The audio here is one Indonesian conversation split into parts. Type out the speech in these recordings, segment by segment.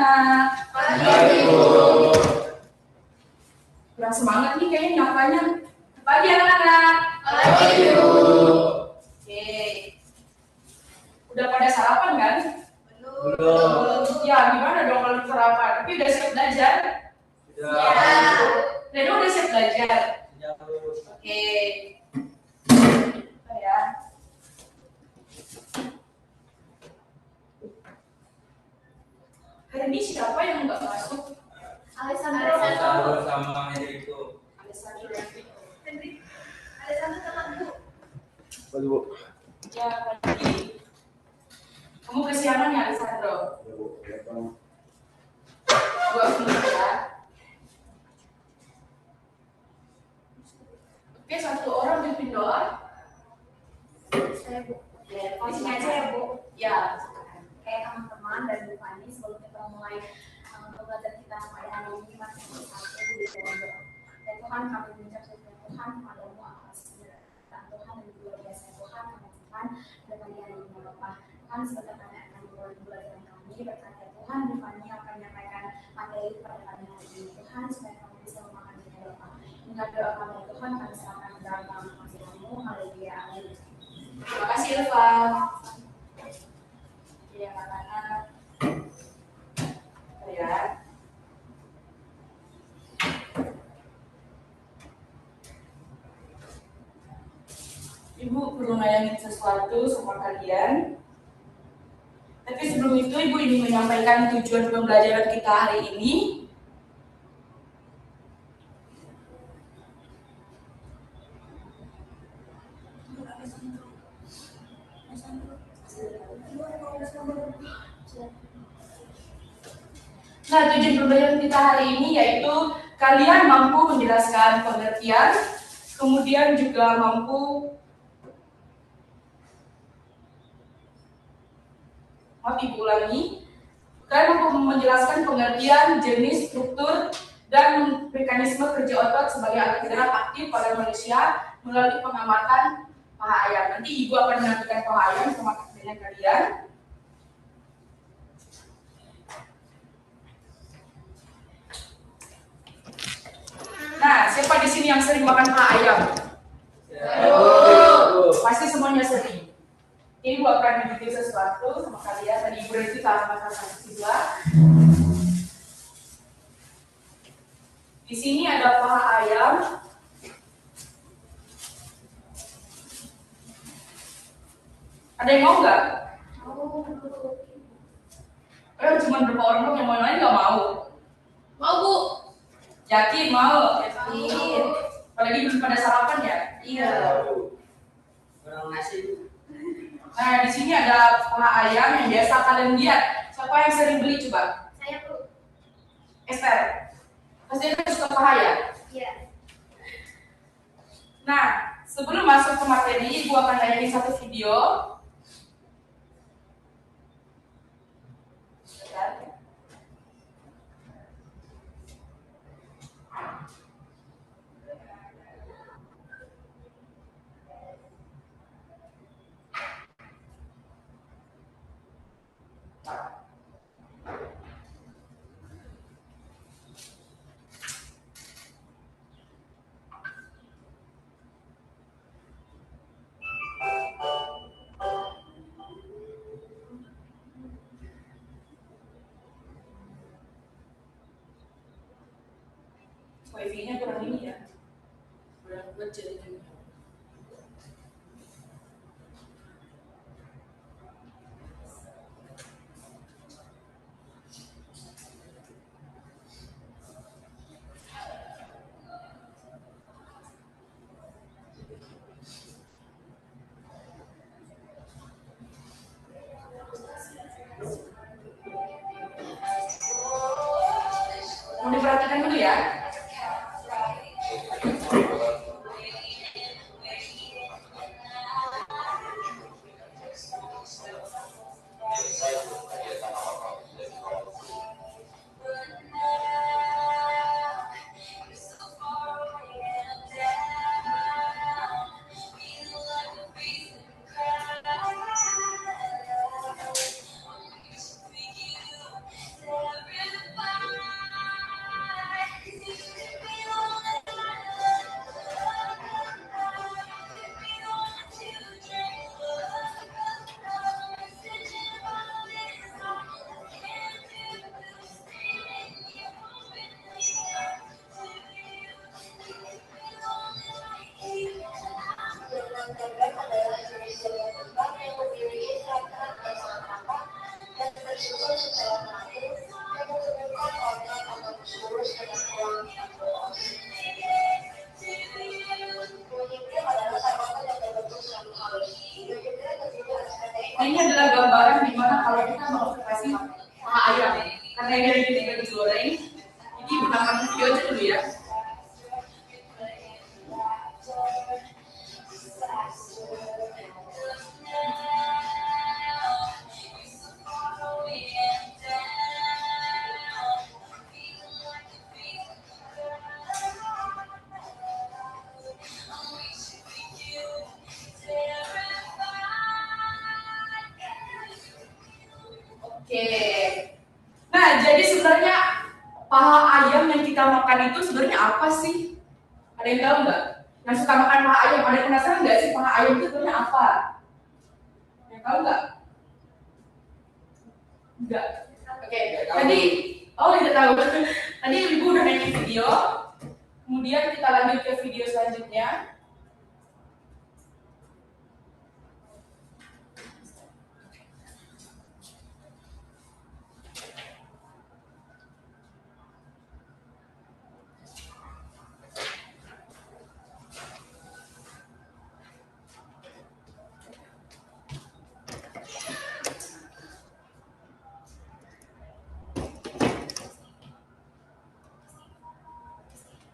anak-anak. Pagi, Bu. Kurang semangat nih kayaknya nyapanya. Pagi anak-anak. Pagi, Bu. Oke. Udah pada sarapan kan? Belum. Ya, gimana dong kalau sarapan? Tapi udah siap belajar? Ya. Reno udah siap belajar? Ya, Bu. Oke. Ya. Hari ini siapa yang nggak masuk? Alessandro sama Enrico. Alessandro dan Vito. Alessandro sama Bu. Pagi, Bu. Ya, pagi. Kamu kesiangan ya, Alessandro? Ya, Bu. Ya, Bang. 2 menit ya. Oke, 1 orang pimpin doa. Saya Bu. Ya, Di sini aja ya Bu. Ya. Kayak teman-teman dan Bu Fani sebelum kita mulai pembelajaran kita pada hari ini masih satu di dalam doa. Dan Tuhan kami mengucap syukur Tuhan kepadamu atas kebenaran Tuhan dan luar biasa Tuhan kami Tuhan dan pagi hari ini Bapak. Tuhan sebentar kami akan memulai pembelajaran kami berkata Tuhan Bu Fani akan menyampaikan materi pada pagi hari ini Tuhan supaya kami bisa memahaminya Bapak. Ingat doa kami Tuhan kami serahkan ke dalam tangan kasih-Mu. Haleluya. Amin. Terima kasih, Elva. Ya, anak-anak. Ya. Ibu perlu nanya sesuatu sama kalian. Tapi sebelum itu, Ibu ingin menyampaikan tujuan pembelajaran kita hari ini. Nah, tujuan pembelajaran kita hari ini yaitu kalian mampu menjelaskan pengertian, kemudian juga mampu Ibu ulangi. Kalian mampu menjelaskan pengertian, jenis, struktur, dan mekanisme kerja otot sebagai alat gerak aktif pada manusia melalui pengamatan paha ayam. Nanti Ibu akan menampilkan paha ayam sama dengan kalian. Nah, siapa di sini yang sering makan paha ayam? Pasti semuanya sering. Ini Ibu akan menunjukkan sesuatu sama kalian. Tadi Ibu Reti akan makan sila. Di sini ada paha ayam. Ada yang mau nggak? Cuma berapa orang dong yang mau lain nggak mau? Mau Bu? Yakin mau? Yakin. Apalagi belum pada sarapan ya? Iya. Kurang nasi. Nah, di sini ada paha ayam yang biasa kalian lihat. Siapa yang sering beli coba? Saya Bu. Esther. Pasti kan suka paha ya? Iya. Nah, sebelum masuk ke materi, Ibu akan tayangin satu video. Wifi-nya kurang ini ya, kurang buat jaringan. Mau diperhatikan dulu ya. si paha ayam. Karena ini lagi digoreng, ini gunakan video aja dulu ya. Oke. Nah, jadi sebenarnya paha ayam yang kita makan itu sebenarnya apa sih? Ada yang tahu nggak? Yang suka makan paha ayam, ada yang penasaran nggak sih paha ayam itu sebenarnya apa? Yang tahu nggak? Enggak. Oke. Tadi, tidak tahu. Tadi ibu udah naikin video. Kemudian kita lanjut ke video selanjutnya.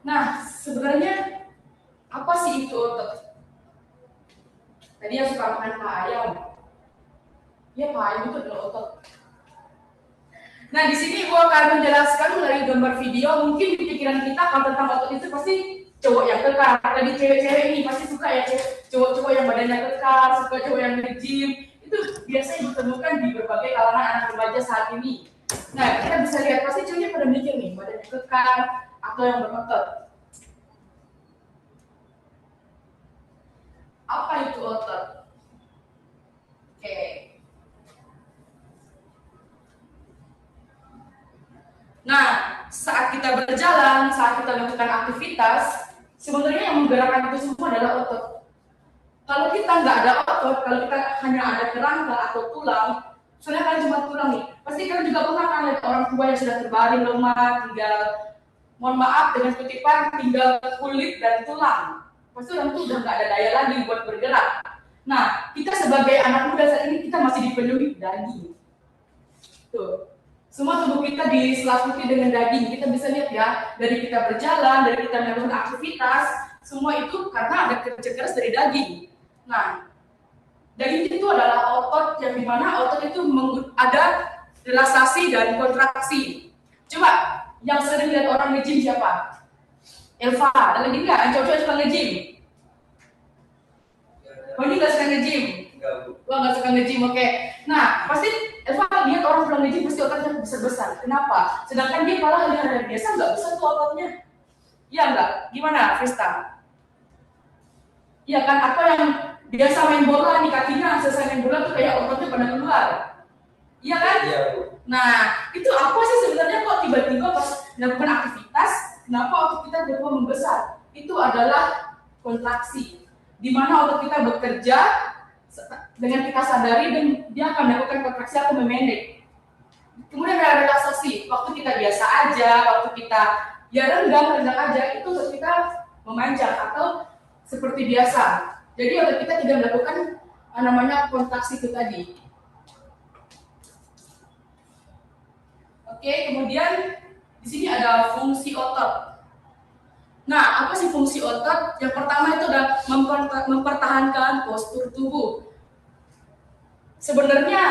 Nah, sebenarnya apa sih itu otot? Tadi yang suka makan paha ayam. Ya, paha ayam itu adalah otot. Nah, di sini Ibu akan menjelaskan melalui gambar video. Mungkin di pikiran kita kalau tentang otot itu pasti cowok yang kekar. Tadi cewek-cewek ini pasti suka ya cowok-cowok yang badannya kekar, suka cowok yang nge-gym. Itu biasanya ditemukan di berbagai kalangan anak remaja saat ini. Nah, kita bisa lihat pasti cowoknya pada mikir nih, badannya kekar atau yang berotot. Apa itu otot? Oke. Nah, saat kita berjalan, saat kita melakukan aktivitas, sebenarnya yang menggerakkan itu semua adalah otot. Kalau kita nggak ada otot, kalau kita hanya ada kerangka atau tulang, misalnya kalian cuma tulang nih, pasti kalian juga pernah kan lihat orang tua yang sudah terbaring lemah, tinggal, mohon maaf dengan kutipan, tinggal kulit dan tulang. Pasti orang itu udah nggak ada daya lagi buat bergerak. Nah, kita sebagai anak muda saat ini kita masih dipenuhi daging. Tuh. Semua tubuh kita diselimuti dengan daging. Kita bisa lihat ya, dari kita berjalan, dari kita melakukan aktivitas, semua itu karena ada kerja keras dari daging. Nah, daging itu adalah otot yang dimana otot itu ada relaksasi dan kontraksi. Coba, yang sering lihat orang nge-gym siapa? Elva, ada lagi nggak? Yang cowok-cowok suka nge-gym? Oh, ini nggak suka nge-gym? Wah, nggak suka nge-gym, oke. Nah, pasti Elva lihat orang pulang nge-gym pasti ototnya besar-besar. Kenapa? Sedangkan dia malah hari biasa nggak besar tuh ototnya. Iya nggak? Gimana, Krista? Iya kan? Atau yang biasa main bola nih kakinya, selesai main bola tuh kayak ototnya pada keluar. Iya kan? Iya, Bu. Nah, itu apa sih sebenarnya kok tiba-tiba pas melakukan aktivitas, kenapa otot kita tiba-tiba membesar? Itu adalah kontraksi. Di mana otot kita bekerja dengan kita sadari dan dia akan melakukan kontraksi atau memendek. Kemudian ada relaksasi, waktu kita biasa aja, waktu kita ya renggang aja, itu otot kita memanjang atau seperti biasa. Jadi otot kita tidak melakukan namanya kontraksi itu tadi. Oke, kemudian di sini ada fungsi otot. Nah, apa sih fungsi otot? Yang pertama itu adalah mempertahankan postur tubuh. Sebenarnya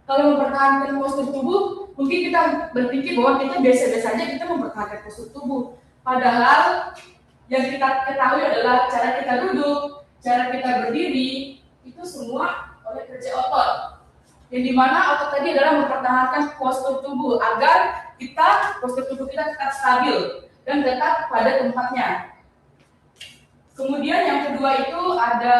kalau mempertahankan postur tubuh, mungkin kita berpikir bahwa kita biasa-biasa aja kita mempertahankan postur tubuh. Padahal yang kita ketahui adalah cara kita duduk, cara kita berdiri, itu semua oleh kerja otot. Yang dimana otot tadi adalah mempertahankan postur tubuh agar postur tubuh kita tetap stabil dan tetap pada tempatnya. Kemudian yang kedua itu ada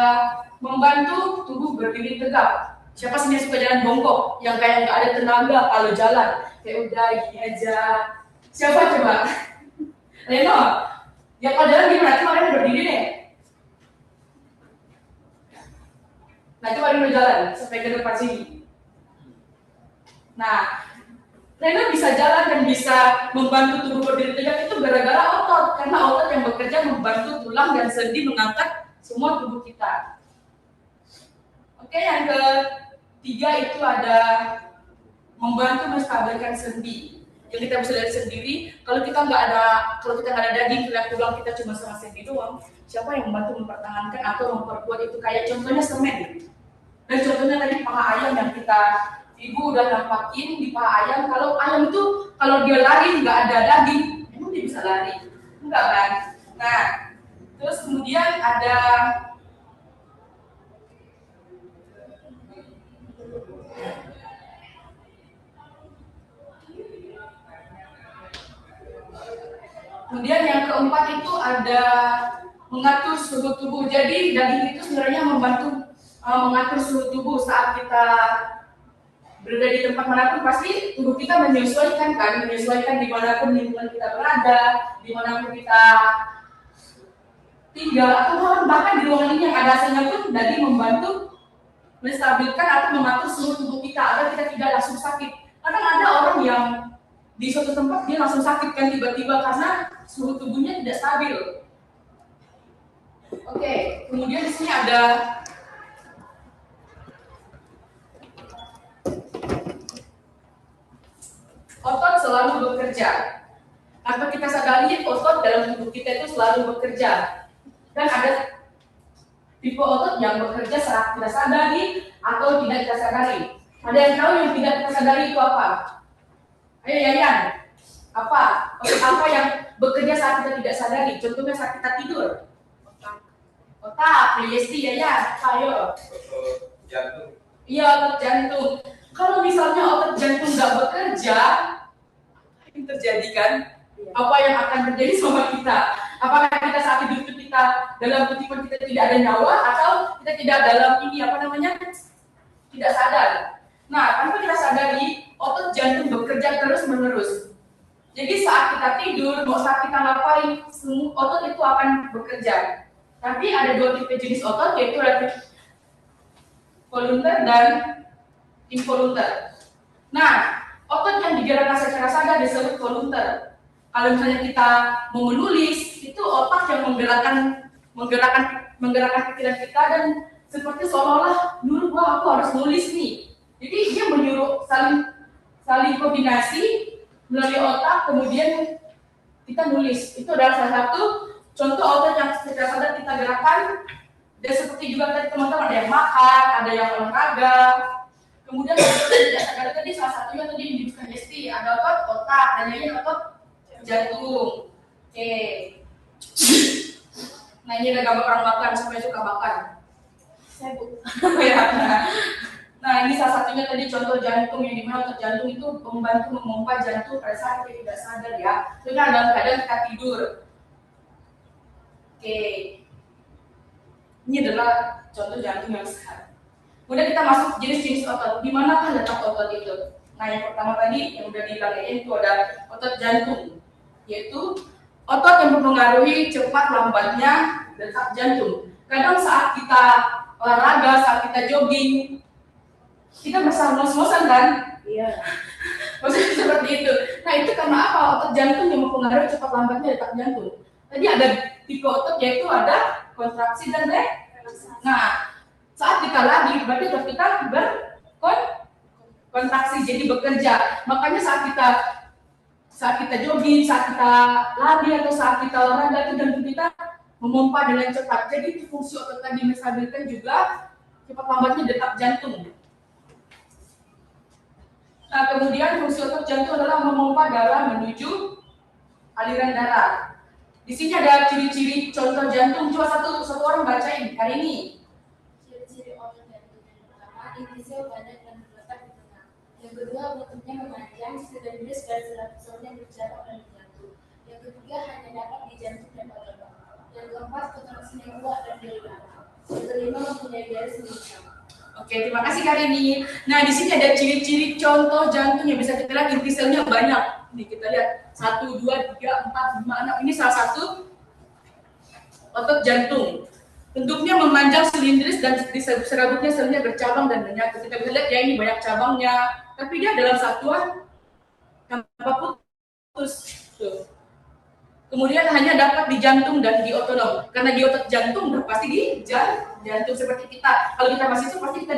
membantu tubuh berdiri tegak. Siapa sih yang suka jalan bongkok, yang kayak nggak ada tenaga kalau jalan, kayak udah gini aja. Siapa coba? Reno, ya kalau jalan gimana? Coba Reno berdiri deh. Nah, coba Reno jalan sampai ke depan sini. Nah, Reno bisa jalan dan bisa membantu tubuh berdiri tegak itu gara-gara otot, karena otot yang bekerja membantu tulang dan sendi mengangkat semua tubuh kita. Oke, yang 3 itu ada membantu menstabilkan sendi. Yang kita bisa lihat sendiri, kalau kita nggak ada daging, tulang kita cuma sama sendi doang, siapa yang membantu mempertahankan atau memperkuat itu? Kayak contohnya semen. Dan contohnya tadi paha ayam yang ibu udah nampakin di paha ayam. Kalau ayam itu kalau dia lari nggak ada daging, emang dia bisa lari? Enggak kan? Nah, terus kemudian ada yang keempat itu ada mengatur suhu tubuh. Jadi daging itu sebenarnya membantu mengatur suhu tubuh saat kita berada di tempat manapun. Pasti tubuh kita menyesuaikan dimanapun lingkungan kita berada, dimanapun kita tinggal, atau bahkan di ruangan ini yang ada AC-nya pun daging membantu menstabilkan atau mengatur suhu tubuh kita agar kita tidak langsung sakit. Kadang ada orang yang di suatu tempat dia langsung sakit kan tiba-tiba karena suhu tubuhnya tidak stabil. Oke, kemudian di sini ada otot selalu bekerja. Tanpa kita sadari, otot dalam tubuh kita itu selalu bekerja. Dan ada tipe otot yang bekerja saat kita sadari atau tidak kita sadari. Ada yang tahu yang tidak kita sadari itu apa? Ayo Yayan, apa? Otot apa yang bekerja saat kita tidak sadari? Contohnya saat kita tidur. Otak, Yesti, Yayan, ayo. Otot jantung. Iya, otot jantung. Kalau misalnya otot jantung nggak bekerja, apa yang terjadi kan? Apa yang akan terjadi sama kita? Apakah kita saat tidur itu kita dalam kutipan kita tidak ada nyawa atau kita tidak dalam tidak sadar? Nah, tanpa kita sadari, otot jantung bekerja terus-menerus. Jadi saat kita tidur, mau saat kita ngapain, semua otot itu akan bekerja. Tapi ada 2 tipe jenis otot, yaitu volunteer dan involunteer. Nah, otot yang digerakkan secara sadar disebut volunteer. Kalau misalnya kita mau menulis, itu otak yang menggerakkan pikiran kita dan seperti seolah-olah nyuruh, wah aku harus nulis nih. Jadi dia menyuruh saling koordinasi melalui otak, kemudian kita nulis. Itu adalah salah satu contoh otot yang secara sadar kita gerakan. Dan seperti juga tadi teman-teman, ada yang makan, ada yang olahraga. Kemudian tidak sadar tadi salah satunya tadi yang disebutkan Yesti, ada otak dan lainnya otot jantung. Oke. Nah ini ada gambar orang makan, siapa yang suka makan? Saya bu. Nah ini salah satunya tadi contoh jantung, yang dimana otot jantung itu membantu memompa jantung pada saat kita tidak sadar ya. Dengan dalam keadaan kita tidur. Oke. Ini adalah contoh jantung yang sehat. Kemudian kita masuk jenis-jenis otot. Di manakah letak otot itu? Nah yang pertama tadi yang udah dibilangin itu ada otot jantung, yaitu otot yang mempengaruhi cepat lambatnya detak jantung. Kadang saat kita olahraga, saat kita jogging, kita merasa ngos-ngosan kan? Iya. Maksudnya seperti itu. Nah itu karena apa? Otot jantung yang mempengaruhi cepat lambatnya detak jantung. Tadi ada tipe otot yaitu ada kontraksi dan relaksasi. Nah saat kita lari berarti otot kita berkontraksi, jadi bekerja. Makanya saat kita jogging, saat kita lari atau saat kita olahraga itu jantung kita memompa dengan cepat. Jadi itu fungsi otot tadi menstabilkan juga cepat lambatnya detak jantung. Nah kemudian fungsi otot jantung adalah memompa darah menuju aliran darah. Di sini ada ciri-ciri contoh jantung. Coba satu orang bacain hari ini. Ciri-ciri otot jantung yang pertama, inti sel banyak dan terletak di tengah. Yang kedua, bentuknya memanjang, silindris dan selaput yang berjarak dan jantung. Yang ketiga, hanya dapat di jantung dan otot. Yang keempat, kontraksinya kuat dan ringan. Yang kelima, mempunyai garis mengikat. Oke, terima kasih Karini. Nah, di sini ada ciri-ciri contoh jantung yang bisa kita lihat, inti selnya banyak. Nih kita lihat 1, 2, 3, 4, 5, 6. Ini salah satu otot jantung. Bentuknya memanjang, silindris dan di serabutnya selnya bercabang dan banyak. Kita bisa lihat ya ini banyak cabangnya. Tapi dia dalam satuan tanpa putus. Tuh. Kemudian hanya dapat di jantung dan di otonom. Karena di otot jantung pasti di jantung seperti kita. Kalau kita masih itu pasti kita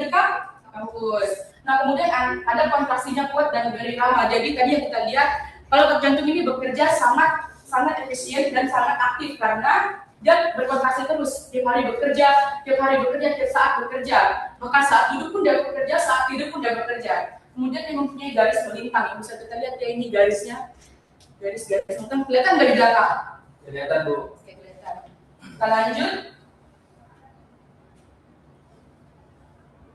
Mampus. Nah, kemudian ada kontraksinya kuat dan berirama. Jadi tadi yang kita lihat, kalau otot jantung ini bekerja sangat efisien dan sangat aktif karena dia berkontraksi terus, tiap hari bekerja, tiap saat bekerja. Maka saat hidup pun dia bekerja, saat tidur pun dia bekerja. Kemudian dia mempunyai garis melintang. Bisa kita lihat ya ini garisnya, garis melintang. Kelihatan dari belakang? Kelihatan, Bu. Oke, kelihatan. Kita lanjut.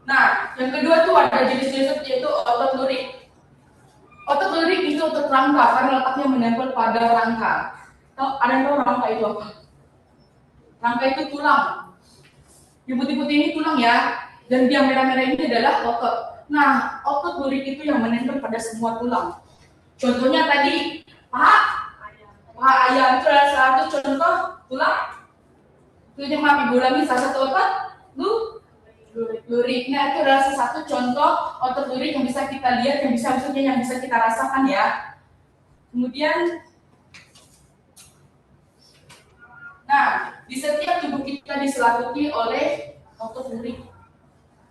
Nah, yang kedua tuh ada jenis-jenis yaitu otot lurik. Otot lurik itu otot rangka karena letaknya menempel pada rangka. Ada yang tahu rangka itu apa? Rangka itu tulang. Yang putih-putih ini tulang ya, dan yang merah-merah ini adalah otot. Nah, otot lurik itu yang menempel pada semua tulang. Contohnya tadi, paha ayam itu adalah salah satu contoh tulang. Itu yang maaf ibu ulangi, salah satu otot lurik. Nah, itu adalah salah satu contoh otot lurik yang bisa kita lihat, yang bisa kita rasakan ya. Kemudian, nah, di setiap tubuh kita diselimuti oleh otot lurik.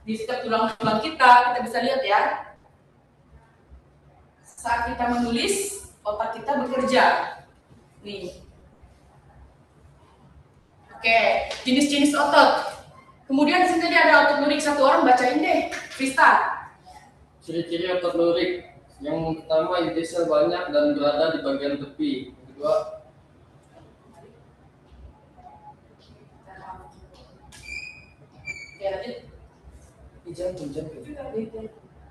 Di setiap tulang-tulang kita bisa lihat ya. Saat kita menulis, otak kita bekerja. Nih. Oke, jenis-jenis otot. Kemudian di sini tadi ada otot lurik, satu orang bacain deh, Krista. Ciri-ciri otot lurik. Yang pertama, inti sel banyak dan berada di bagian tepi. Yang kedua, Ya, lanjut. jantung.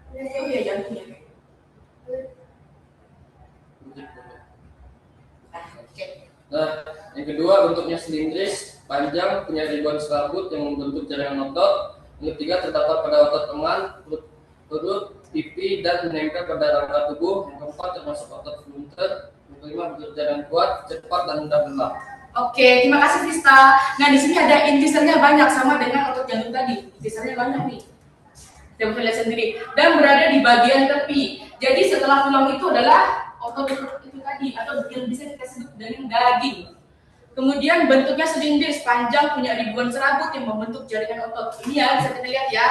Oh iya, jantungnya. Oke. Nah, yang kedua bentuknya silindris, panjang, punya ribuan serabut yang membentuk jaringan otot. Yang ketiga terdapat pada otot lengan, perut, pipi, dan menempel pada rangka tubuh. Yang keempat termasuk otot flunter. Yang kelima bekerja dengan kuat, cepat, dan mudah lelah. Oke, terima kasih Krista. Nah, di sini ada inti selnya banyak sama dengan otot jantung tadi. Inti selnya banyak nih. Kita bisa lihat sendiri. Dan berada di bagian tepi. Jadi setelah tulang itu adalah otot itu tadi atau yang bisa kita sebut dengan daging. Kemudian bentuknya silindris, panjang, punya ribuan serabut yang membentuk jaringan otot. Ini ya bisa kita lihat ya.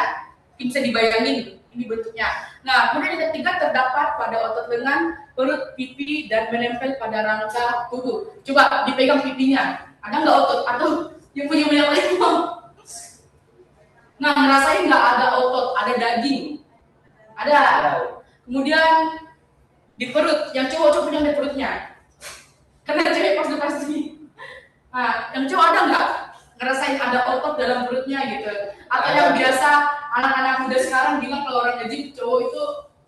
Ini bisa dibayangin. Ini bentuknya. Nah, kemudian yang ketiga terdapat pada otot lengan, perut, pipi, dan menempel pada rangka tubuh. Coba dipegang pipinya. Ada nggak otot? Atau yang punya banyak lagi? Nah, ngerasain nggak ada otot, ada daging? Ada. Kemudian di perut, yang cowok punya di perutnya. Karena cewek pas sini. Nah, yang cowok ada nggak ngerasain ada otot dalam perutnya gitu? Atau yang biasa anak-anak muda sekarang bilang kalau orang nge-gym cowok itu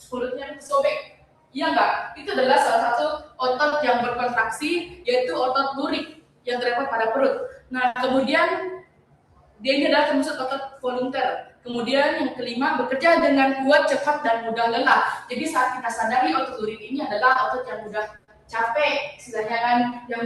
perutnya sobek, iya nggak? Itu adalah salah satu otot yang berkontraksi, yaitu otot lurik yang terdapat pada perut. Nah, kemudian dia ini adalah termasuk otot volunteer. Kemudian yang kelima bekerja dengan kuat, cepat, dan mudah lelah. Jadi saat kita sadari otot lurik ini adalah otot yang mudah capek, istilahnya kan, yang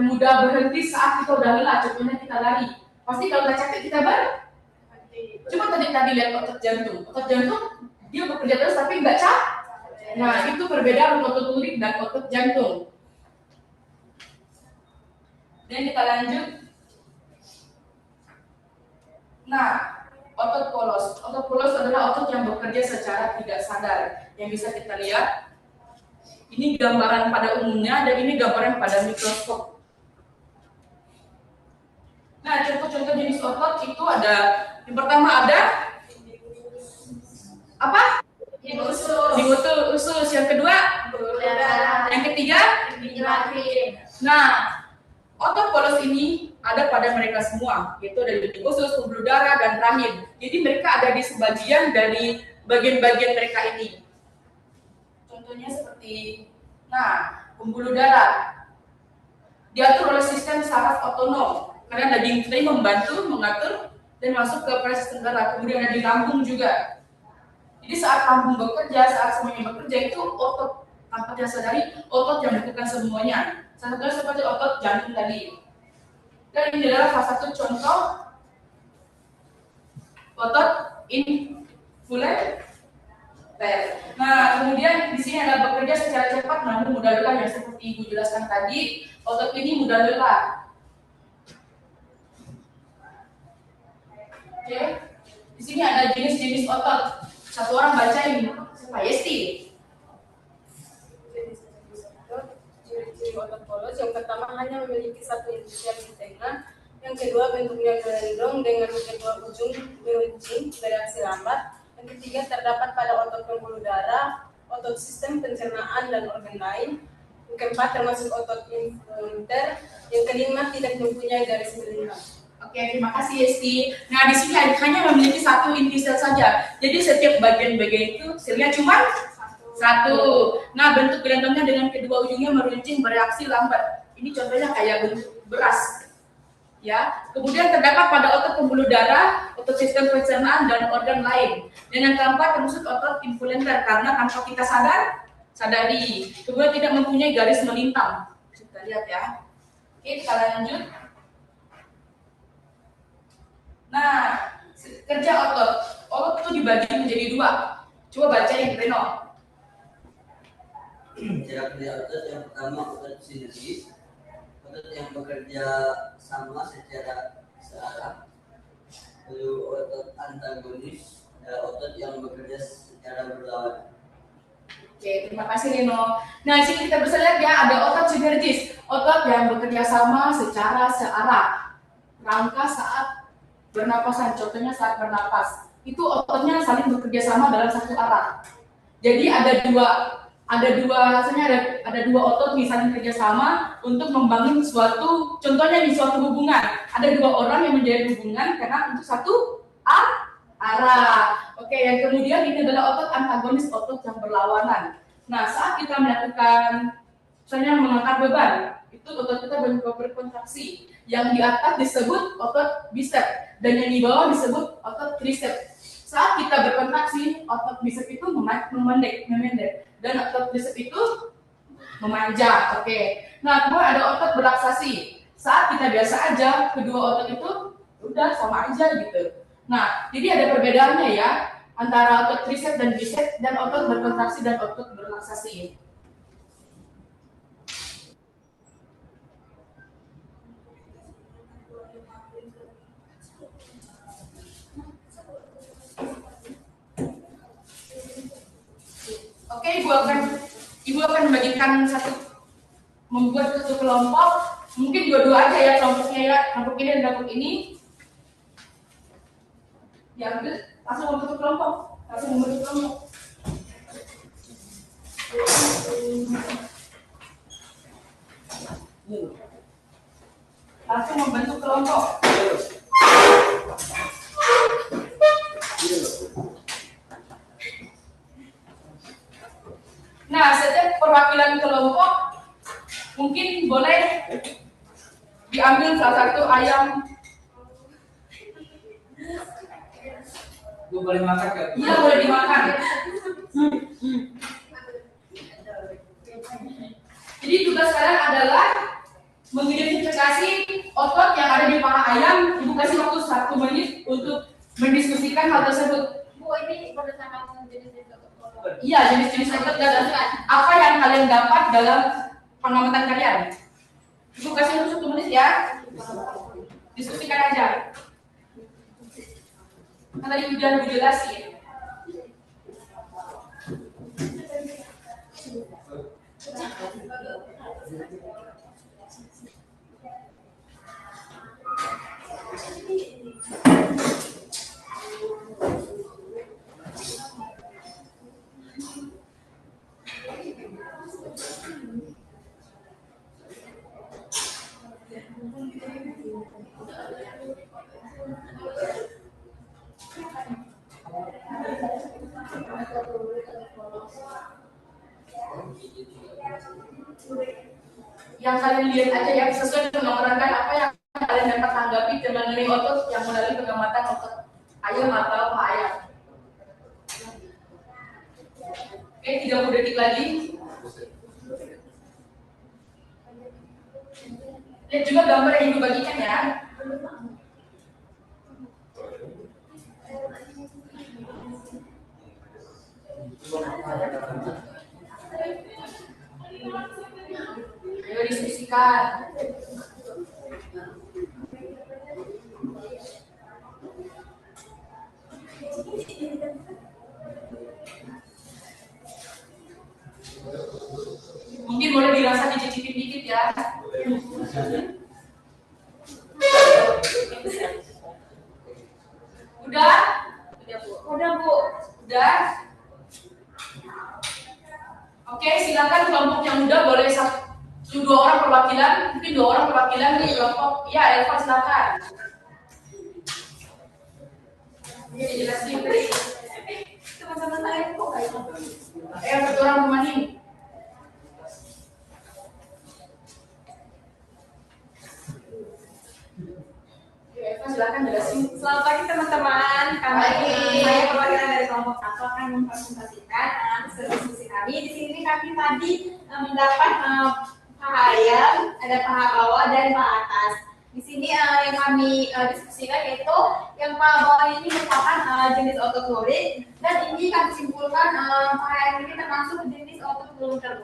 mudah berhenti saat kita udah lelah. Contohnya kita lari. Pasti kalau udah capek kita berhenti. Coba tadi lihat otot jantung. Otot jantung dia bekerja terus tapi nggak capek. Nah, itu perbedaan otot lurik dan otot jantung. Dan kita lanjut. Nah, otot polos. Otot polos adalah otot yang bekerja secara tidak sadar. Yang bisa kita lihat. Ini gambaran pada umumnya dan ini gambaran pada mikroskop. Nah, contoh-contoh jenis otot itu ada, yang pertama ada apa? Usus. Yang kedua, yang ketiga, nah, otot polos ini ada pada mereka semua, yaitu dari usus, pembuluh darah, dan rahim. Jadi mereka ada di sebagian dari bagian-bagian mereka ini. Contohnya seperti, nah, pembuluh darah diatur oleh sistem saraf otonom. Karena daging kita ini membantu, mengatur, dan masuk ke proses darah. Kemudian ada di lambung juga. Jadi saat lambung bekerja, saat semuanya bekerja itu otot tanpa kita sadari, otot yang melakukan semuanya. Salah satunya seperti otot jantung tadi. Dan ini adalah salah satu contoh otot influencer. Nah, kemudian di sini ada bekerja secara cepat namun mudah lelah yang seperti Ibu jelaskan tadi. Otot ini mudah lelah. Oke, di sini sini ada jenis-jenis otot. Satu orang bacain. Siapa? Yesti. Ciri-ciri otot polos yang pertama hanya memiliki satu intisal di tengah, yang kedua bentuknya gelondong dengan kedua ujung meruncing bereaksi lambat, yang ketiga terdapat pada otot pembuluh darah, otot sistem pencernaan dan organ lain, yang keempat termasuk otot involunter, yang kelima tidak mempunyai garis melintang. Oke, terima kasih Yesti. Nah, di sini hanya memiliki satu inti sel saja. Jadi setiap bagian-bagian itu selnya cuma satu. Nah, bentuk gelondongnya dengan kedua ujungnya meruncing bereaksi lambat. Ini contohnya kayak bentuk beras. Ya. Kemudian terdapat pada otot pembuluh darah, otot sistem pencernaan dan organ lain. Dan yang keempat termasuk otot involunter karena tanpa kita sadari. Kemudian tidak mempunyai garis melintang. Kita lihat ya. Oke, kita lanjut. Nah, kerja otot. Otot itu dibagi menjadi dua. Coba baca yang Reno. Cara kerja otot yang pertama otot sinergis, otot yang bekerja sama secara searah. Lalu otot antagonis, otot yang bekerja secara berlawanan. Oke, terima kasih Reno. Nah, di sini kita bisa lihat ya ada otot sinergis, otot yang bekerja sama secara searah. Rangka saat bernapasan, contohnya saat bernapas. Itu ototnya saling bekerja sama dalam satu arah. Jadi ada dua otot nih saling kerja sama untuk membangun suatu, contohnya di suatu hubungan. Ada dua orang yang menjalin hubungan karena untuk satu arah. Oke, yang kemudian ini adalah otot antagonis, otot yang berlawanan. Nah, saat kita melakukan misalnya mengangkat beban, itu otot kita berkontraksi. Yang di atas disebut otot bicep dan yang di bawah disebut otot tricep. Saat kita berkontraksi, otot bicep itu memendek dan otot tricep itu memanjang. Oke. Nah, kemudian ada otot relaksasi. Saat kita biasa aja, kedua otot itu udah sama aja gitu. Nah, jadi ada perbedaannya ya antara otot tricep dan bicep dan otot berkontraksi dan otot berelaksasi. Oke, ibu akan membuat satu kelompok, mungkin dua-dua aja ya kelompoknya ya, kelompok ini dan kelompok ini. Diambil, langsung membentuk kelompok. Langsung membentuk kelompok. Nah, setiap perwakilan kelompok mungkin boleh diambil salah satu ayam. Gue boleh makan gak? Iya, boleh dimakan. Jadi tugas kalian adalah mengidentifikasi otot yang ada di paha ayam. Ibu kasih waktu 1 menit untuk mendiskusikan hal tersebut. Bu, ini berdasarkan jenis-jenis otot. Iya, jenis-jenis otot dan apa yang kalian dapat dalam pengamatan kalian. Ibu kasih waktu 1 menit ya. Diskusikan aja. Kan tadi udah dijelasin. Yang kalian lihat aja ya, sesuai dengan menerangkan apa yang kalian dapat tanggapi mengenai otot yang melalui pengamatan otot ayam atau paha ayam. Oke, 30 detik lagi. Lihat juga gambar yang ibu bagikan ya. Ayo diskusikan. Udah? Udah Bu. Udah? Oke, silakan kelompok yang udah boleh dua orang perwakilan, mungkin dua orang perwakilan di kelompok. Ya, Elva silakan. Ini dijelasin. Teman-teman saya kok kayak gitu. Satu orang pemain. Elva silakan jelasin. Selamat pagi teman-teman. Pagi. Saya perwakilan dari kelompok 1 akan mempresentasikan hasil diskusi kami. Di sini kami tadi mendapat pahayam, ada paha bawah dan paha atas. Di sini yang kami diskusikan yaitu yang paha bawah ini merupakan jenis otoklorik dan ini kami simpulkan pahayam ini termasuk jenis otoklorik.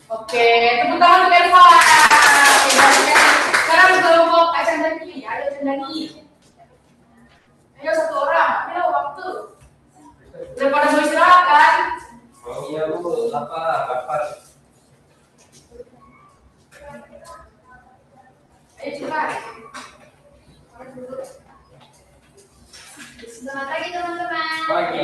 Oke, tepuk tangan untuk Elva. Sekarang kelompok Candani, ayo Candani. Ayo satu orang, ayo waktu. Udah pada mau istirahat kan? Oh iya Bu, lapar. Ayo cepat. Selamat pagi teman-teman. Pagi.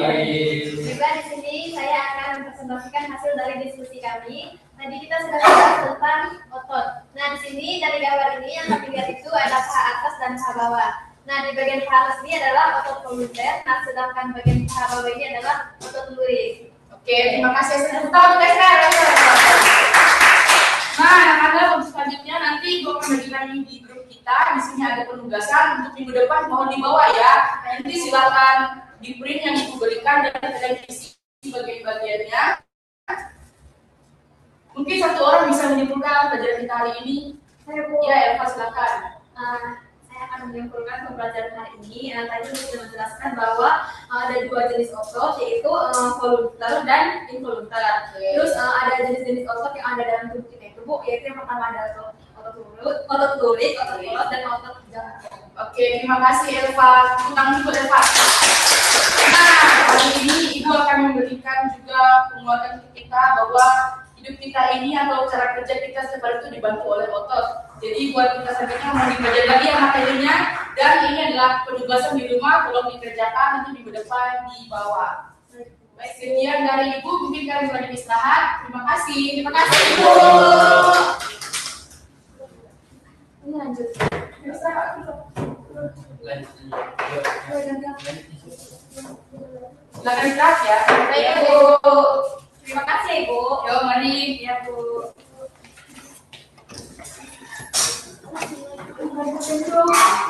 Juga di sini saya akan mempresentasikan hasil dari diskusi kami. Tadi kita sudah bahas tentang otot. Nah di sini dari gambar ini yang kami lihat itu ada paha atas dan paha bawah. Nah di bagian paha atas ini adalah otot volunteer. Nah sedangkan bagian paha bawah ini adalah otot lurik. Oke, terima kasih. Tepuk tangan untuk Esther. Nah, anak-anak untuk selanjutnya nanti gue akan bagikan di grup kita. Di sini ada penugasan untuk minggu depan, mohon dibawa ya. Nanti silakan di print yang ibu berikan dan kita isi bagian-bagiannya. Mungkin satu orang bisa menyimpulkan pelajaran kita hari ini. Saya Bu. Ya, Elva silakan. Saya akan menyimpulkan pembelajaran hari ini. Tadi sudah menjelaskan bahwa ada dua jenis otot yaitu volunteer dan involunteer. Terus ada jenis-jenis otot yang ada dalam tubuh kita itu Bu, yaitu yang pertama ada otot lurik, otot kolot, dan otot jantung. Oke, terima kasih Elva. Tentang ibu Elva. Nah, hari ini ibu akan memberikan juga penguatan untuk kita bahwa hidup kita ini atau cara kerja kita seperti itu dibantu oleh otot. Jadi buat kita sebenarnya mau dipelajari lagi ya materinya, dan ini adalah penugasan di rumah, tolong dikerjakan nanti minggu depan di bawah. Baik, sekian dari ibu, mungkin kalian boleh istirahat. Terima kasih. Terima kasih ibu. Ini lanjut. Silakan istirahat ya. Baik, Ya, Bu. Bu. Terima kasih Bu. Yo, mari. Ya Bu. Terima kasih Pak.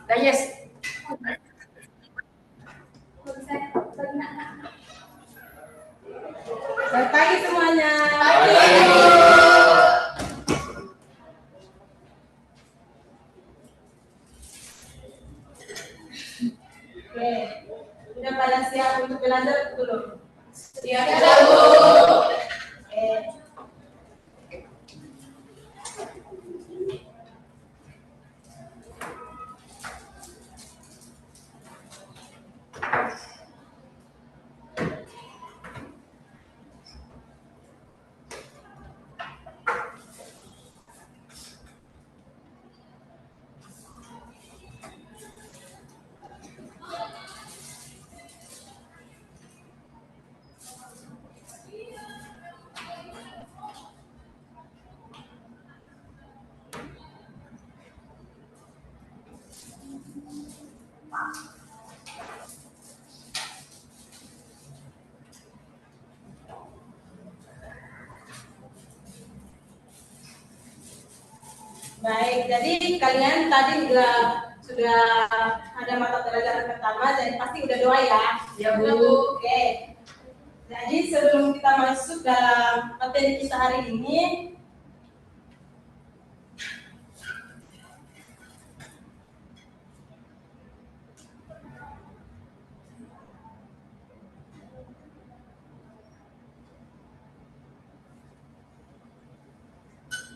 Nah, yes. Selamat pagi semuanya. Oke, udah pada siap untuk belajar belum? Siap, Bu. Oke. Baik, jadi kalian tadi sudah ada mata pelajaran pertama dan pasti udah doa ya. Ya, Bu. Oke. Jadi sebelum kita masuk dalam materi kita hari ini,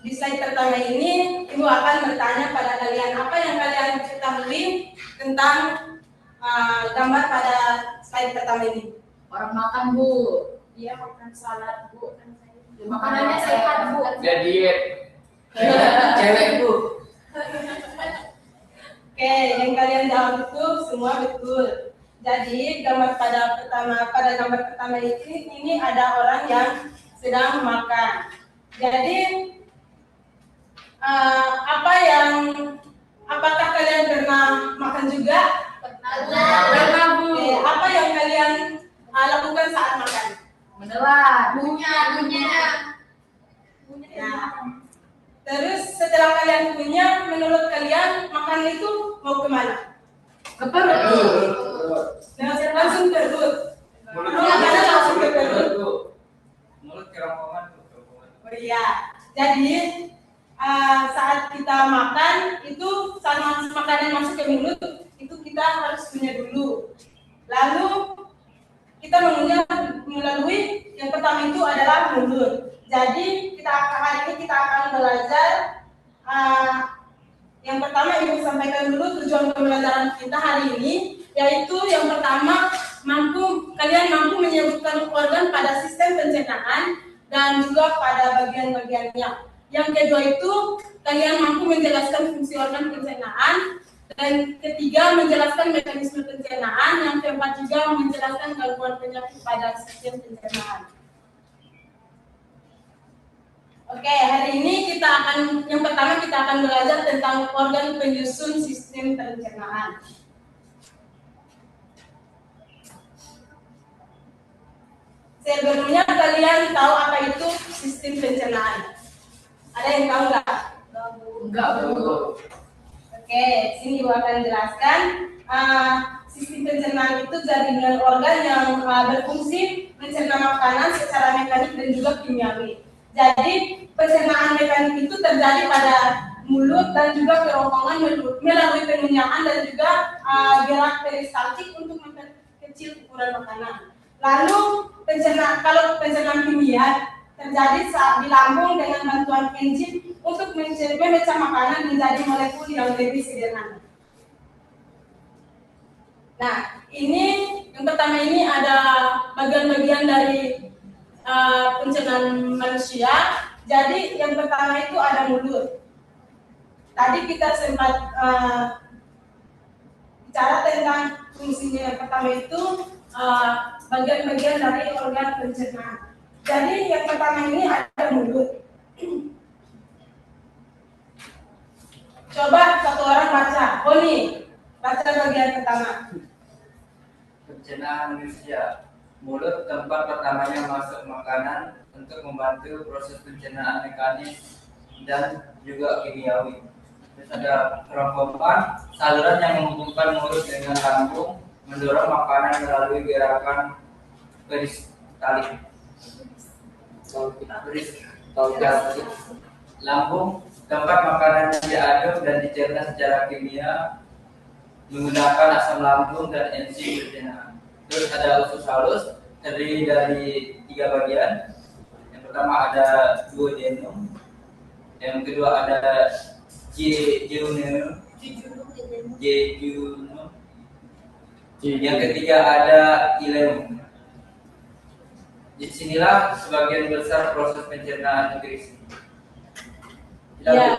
di slide pertama ini, Ibu akan bertanya pada kalian apa yang kalian ketahui tentang gambar pada slide pertama ini. Orang makan, Bu. Dia makan salad, Bu. Makanannya sehat, Bu. Dia diet. Cewek Bu. Oke, yang kalian jawab itu semua betul. Jadi gambar pada gambar pertama ini ada orang yang sedang makan. Jadi apakah kalian pernah makan juga? Pernah, Bu. Oke, apa yang kalian lakukan saat makan? Menelan. Punya. Nah, terus setelah kalian punya, menurut kalian makan itu mau kemana? Ke perut. Nah, langsung ke perut. Mulut Makanan langsung ke perut. mulut kerongkongan. Oh iya. Jadi saat kita makan itu saat makanan masuk ke mulut itu kita harus punya dulu. Lalu kita mengunyah melalui yang pertama itu adalah mulut. Jadi hari ini kita akan belajar yang pertama Ibu sampaikan dulu tujuan pembelajaran kita hari ini, yaitu yang pertama kalian mampu menyebutkan organ pada sistem pencernaan dan juga pada bagian-bagiannya. Yang kedua itu kalian mampu menjelaskan fungsi organ pencernaan, dan ketiga menjelaskan mekanisme pencernaan, yang keempat juga menjelaskan gangguan penyakit pada sistem pencernaan. Oke, hari ini yang pertama kita akan belajar tentang organ penyusun sistem pencernaan. Sebelumnya kalian tahu apa itu sistem pencernaan? Ada yang tahu nggak? Enggak, Bu. Oke, sini Ibu akan jelaskan. Sistem pencernaan itu jaringan organ yang berfungsi mencerna makanan secara mekanik dan juga kimiawi. Jadi pencernaan mekanik itu terjadi pada mulut dan juga kerongkongan melalui pengunyahan dan juga gerak peristaltik untuk memperkecil ukuran makanan. Lalu kalau pencernaan kimia terjadi saat di lambung dengan bantuan enzim untuk memecah makanan menjadi molekul yang lebih sederhana. Nah, yang pertama ini ada bagian-bagian dari pencernaan manusia. Jadi yang pertama itu ada mulut. Tadi kita sempat bicara tentang fungsinya. Yang pertama itu bagian-bagian dari organ pencernaan. Jadi yang pertama ini ada mulut. Coba satu orang baca. Oni, baca bagian pertama. Pencernaan manusia. Mulut tempat pertamanya masuk makanan untuk membantu proses pencernaan mekanis dan juga kimiawi. Terus ada kerongkongan, saluran yang menghubungkan mulut dengan lambung, mendorong makanan melalui gerakan peristaltik. Lambung, tempat makanan diaduk dan dicerna secara kimia menggunakan asam lambung dan enzim pencernaan. Terus ada usus halus, terdiri dari 3 bagian. Yang pertama ada duodenum, yang kedua ada jejunum, yang ketiga ada ileum. Disinilah sebagian besar proses pencernaan nutrisi. Ya,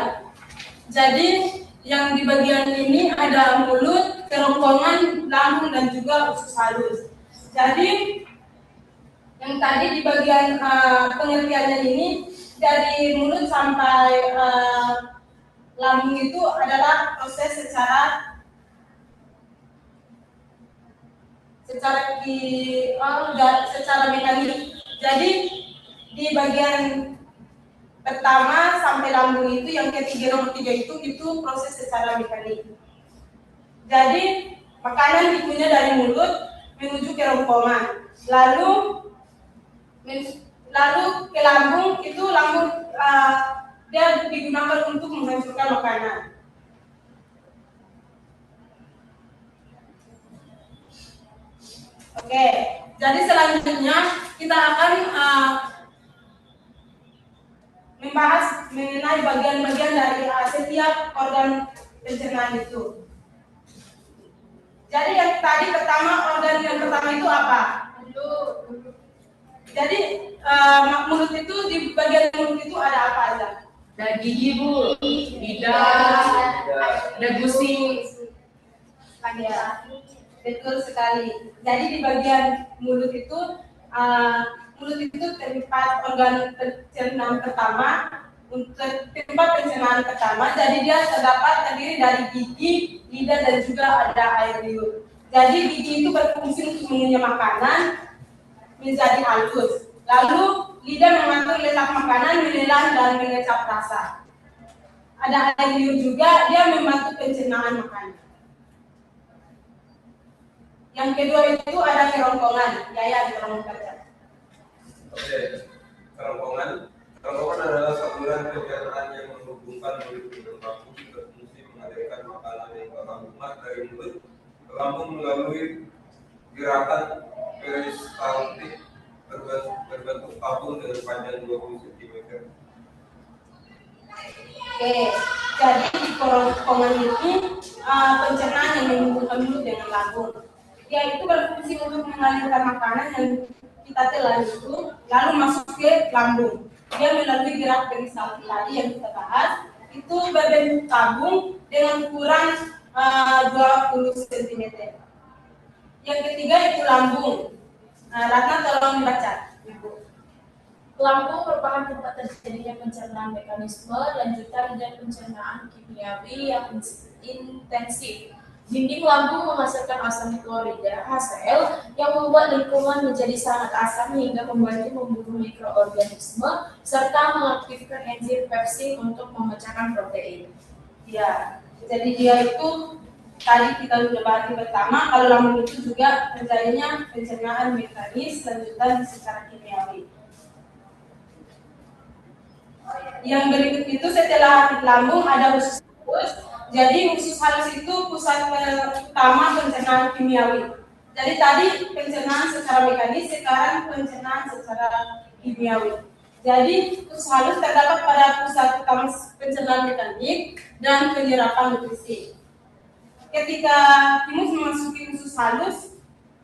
jadi yang di bagian ini ada mulut, kerongkongan, lambung dan juga usus halus. Jadi yang tadi di bagian pengertiannya ini dari mulut sampai lambung itu adalah proses secara mekanik. Jadi di bagian pertama sampai lambung itu, yang nomor 3 itu proses secara mekanik. Jadi makanan dikunyah dari mulut menuju kerongkongan, lalu Lalu ke lambung, itu lambung dia digunakan untuk menghancurkan makanan. Oke, jadi selanjutnya kita akan membahas mengenai bagian-bagian dari setiap organ pencernaan itu. Jadi yang tadi organ yang pertama itu apa? Jadi mulut itu, di bagian mulut itu ada apa aja? Ada gigi Bu, lidah, ada gusi. Betul sekali. Jadi di bagian mulut itu tempat organ pencernaan pertama, tempat pencernaan pertama. Jadi dia terdiri dari gigi, lidah dan juga ada air liur. Jadi gigi itu berfungsi untuk mengunyah makanan menjadi halus. Lalu lidah mengatur letak makanan, menelan dan mengecap rasa. Ada air liur juga, dia membantu pencernaan makanan. Yang kedua itu ada kerongkongan. Yaya tolong baca. Oke, kerongkongan adalah saluran pencernaan yang menghubungkan mulut dengan lambung, berfungsi mengalirkan makanan yang ke lambung dari mulut ke lambung melalui gerakan peristaltik berbentuk tabung dengan panjang 20 cm. Oke, jadi di kerongkongan ini pencernaan yang menghubungkan mulut dengan lambung. Dia itu berfungsi untuk mengalirkan makanan yang kita telan itu lalu masuk ke lambung. Dia melalui gerak peristaltik tadi yang kita bahas, itu berbentuk tabung dengan ukuran 20 cm. Yang ketiga itu lambung. Ratna tolong dibaca. Lambung merupakan tempat terjadinya pencernaan mekanisme lanjutan dan pencernaan kimiawi yang intensif. Dinding lambung menghasilkan asam klorida (HCl) yang membuat lingkungan menjadi sangat asam hingga membantu membunuh mikroorganisme serta mengaktifkan enzim pepsin untuk memecahkan protein. Ya, jadi dia itu tadi kita sudah bahas yang pertama, kalau lambung itu juga terjadinya pencernaan mekanis lanjutan secara kimiawi. Yang berikut itu setelah lambung ada usus halus. Jadi usus halus itu pusat utama pencernaan kimiawi. Jadi tadi pencernaan secara mekanis, sekarang pencernaan secara kimiawi. Jadi usus halus terdapat pada pusat utama pencernaan mekanik dan penyerapan nutrisi. Ketika timus memasuki usus halus,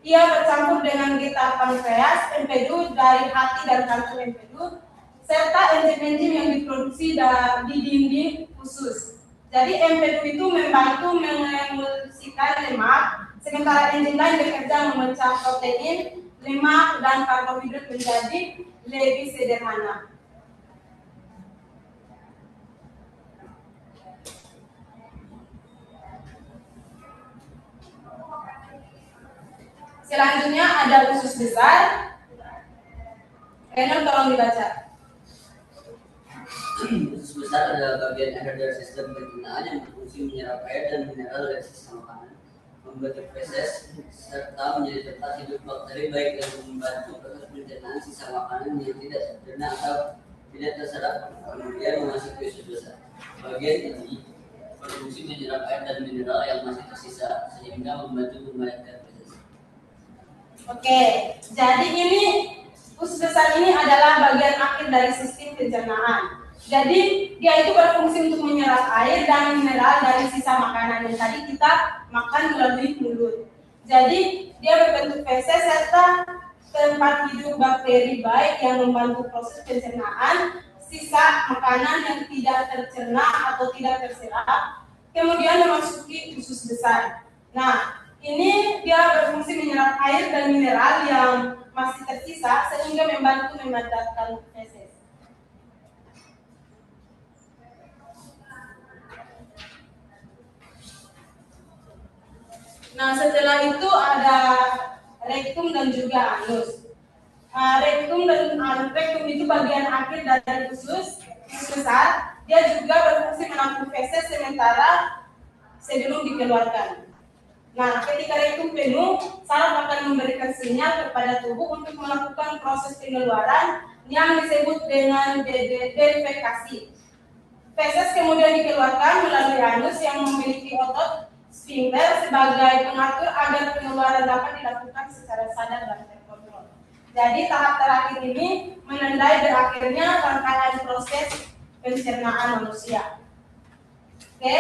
ia bercampur dengan getah pankreas, empedu dari hati dan kantung empedu, serta enzim-enzim yang diproduksi di dinding usus. Jadi empedu itu membantu mengemulsikan lemak, sementara enzim lain bekerja memecah protein, lemak, dan karbohidrat menjadi lebih sederhana. Selanjutnya ada usus besar. Renan tolong dibaca. Usus besar adalah bagian akhir dari sistem pencernaan yang berfungsi menyerap air dan mineral dari sisa makanan, membentuk feses, serta menjadi tempat hidup bakteri baik yang membantu proses pencernaan sisa makanan yang tidak tercerna atau tidak terserap, kemudian memasuki usus besar. Bagian ini berfungsi menyerap air dan mineral yang masih tersisa sehingga membantu membayarkan feses. Oke, jadi ini usus besar ini adalah bagian akhir dari sistem pencernaan. Jadi dia itu berfungsi untuk menyerap air dan mineral dari sisa makanan yang tadi kita makan melalui mulut. Jadi dia berbentuk feses serta tempat hidup bakteri baik yang membantu proses pencernaan sisa makanan yang tidak tercerna atau tidak terserap, kemudian memasuki usus besar. Nah, ini dia berfungsi menyerap air dan mineral yang masih tersisa sehingga membantu memandatkan feses. Nah, setelah itu ada rektum dan juga anus. Rektum itu bagian akhir dari usus besar. Dia juga berfungsi menampung feses sementara sebelum dikeluarkan. Nah, ketika rektum penuh, saraf akan memberikan sinyal kepada tubuh untuk melakukan proses pengeluaran yang disebut dengan defekasi. Feses kemudian dikeluarkan melalui anus yang memiliki otot sphincter sebagai pengatur agar pengeluaran dapat dilakukan secara sadar dan terkontrol. Jadi tahap terakhir ini menandai berakhirnya rangkaian proses pencernaan manusia. Oke.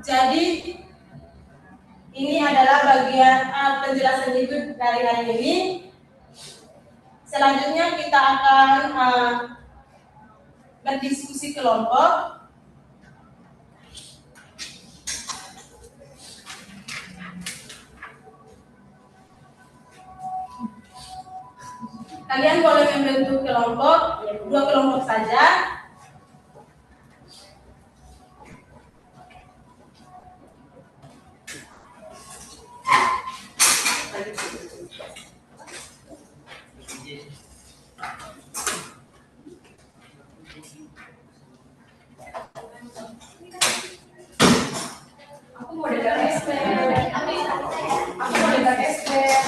Jadi ini adalah bagian penjelasan itu dari hari ini. Selanjutnya kita akan berdiskusi kelompok. Kalian boleh membentuk kelompok, 2 kelompok saja. Aku mau dengar expert. Aku mau dengar expert.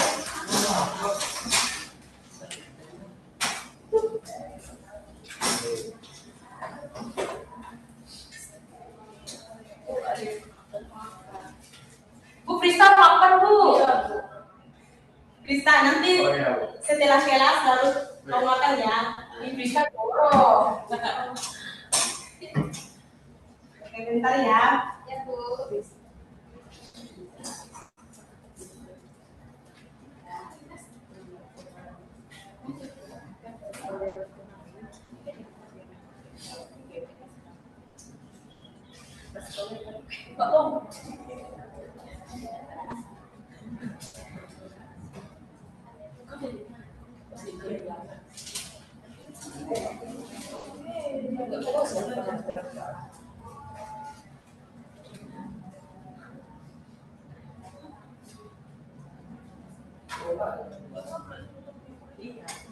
Bu Prista lapar Bu. Prista, nanti Oh iya, Bu. setelah kelas baru mau makan ya. Ini Prista dorong. Oke, bentar ya. Ya Bu.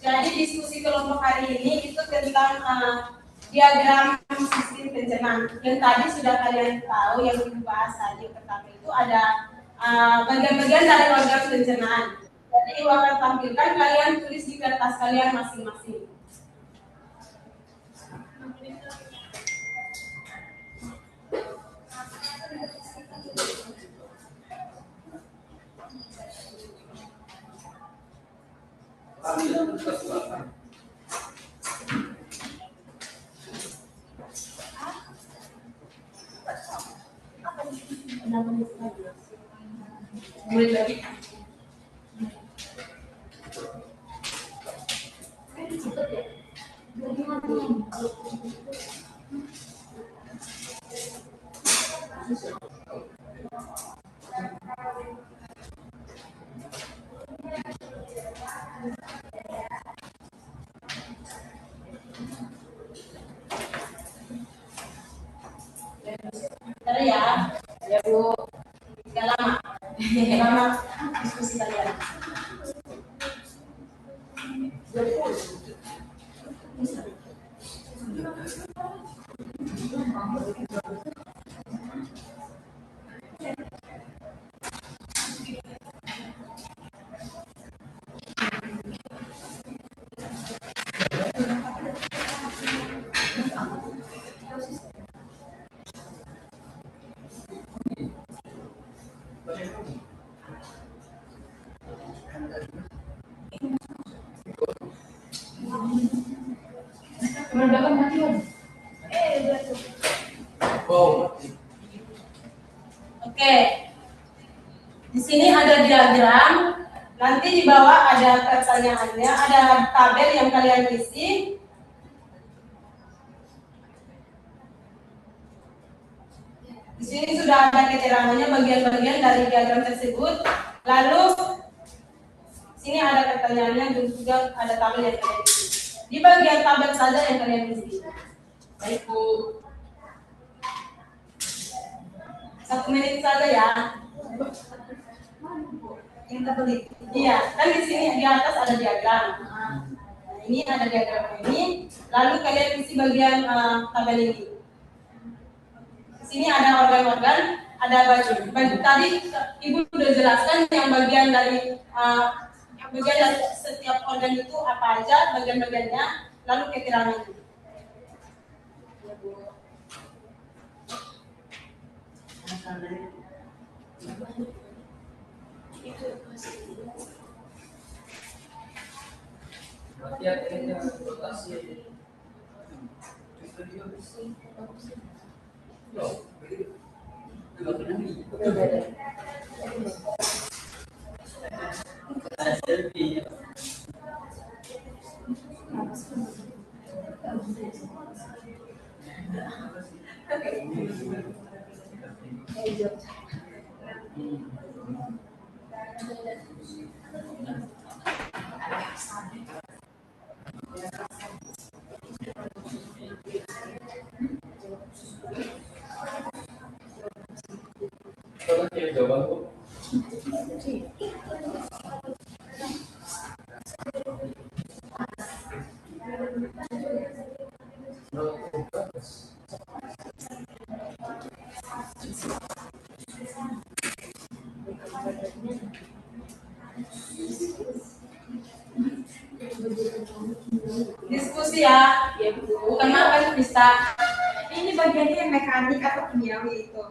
Jadi diskusi kelompok hari ini itu tentang diagram sistem pencernaan. Yang tadi sudah kalian tahu yang dibahas tadi pertama itu ada bagian-bagian dari organ pencernaan. Jadi Ibu akan tampilkan, kalian tulis di kertas kalian masing-masing. Mulai lagi. Bentar ya. Ya Bu. Gak lama. Gak lama diskusi kalian. Meledakan mati Om. Oh, Oke. Di sini ada diagram. Nanti di bawah ada pertanyaannya, ada tabel yang kalian isi. Di sini sudah ada keterangannya bagian-bagian dari diagram tersebut. Lalu sini ada pertanyaannya dan juga ada tabel yang kalian isi. Di bagian tabel saja yang kalian isi. Baik Bu. 1 menit saja ya. Yang tabel itu. Iya, kan di sini di atas ada diagram. Nah, ini ada diagram ini. Lalu kalian isi bagian tabel ini. Di sini ada organ-organ, ada baju. Tadi Ibu sudah jelaskan yang bagian dari setiap organ itu apa aja, bagian-bagiannya, lalu keterangannya. Ya, Bu. Jawaban. Diskusi ya, bukan makan bisa. Ini bagiannya yang mekanik atau kimiawi itu?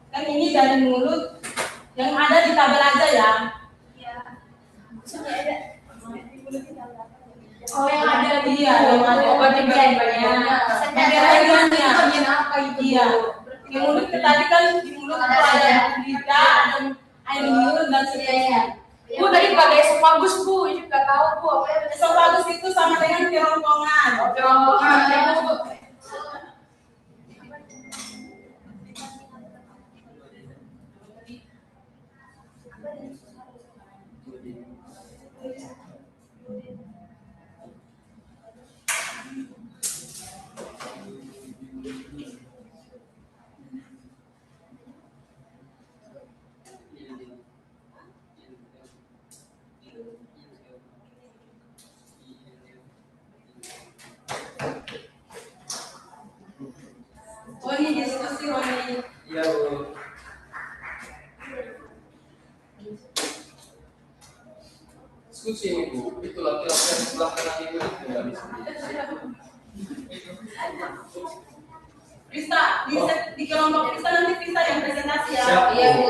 Kan ini dari mulut yang ada di tabel aja ya. Iya. Sudah ada. Oh yang ada yang ada bagian-bagiannya. Bagian-bagiannya. Bagian apa itu? Iya. Yang mulut tadi kan di mulut itu ada lidah, ada air liur dan sebagainya. Bu tadi pakai esophagus Bu, ini nggak tahu Bu apa ya? Esophagus itu sama dengan kerongkongan. Kerongkongan ya Bu. Oh ini diskusi Roni. Iya Bu. Diskusi ini Bu, itu laki-laki yang sebelah kanan Ibu itu nggak bisa. Krista, di kelompok Krista nanti Krista yang presentasi ya. Siap. Iya Bu.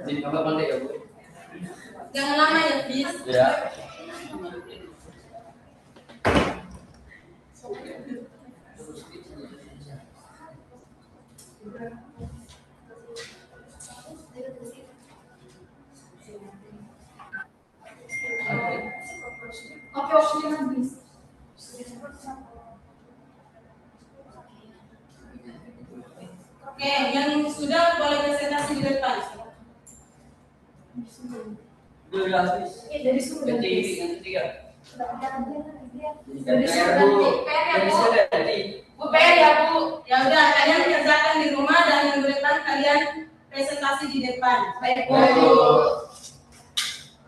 Di kamar mandi ya Bu. Jangan lama ya, Fis. Ya. Oke, waktunya habis. Oke, yang sudah boleh presentasi di depan. Udah habis. Iya, dari sumber. Yang ketiga. Dari sumber nanti. Bu PR ya Bu. Ya udah kalian kerjakan di rumah dan minggu depan kalian presentasi di depan. Baik Bu.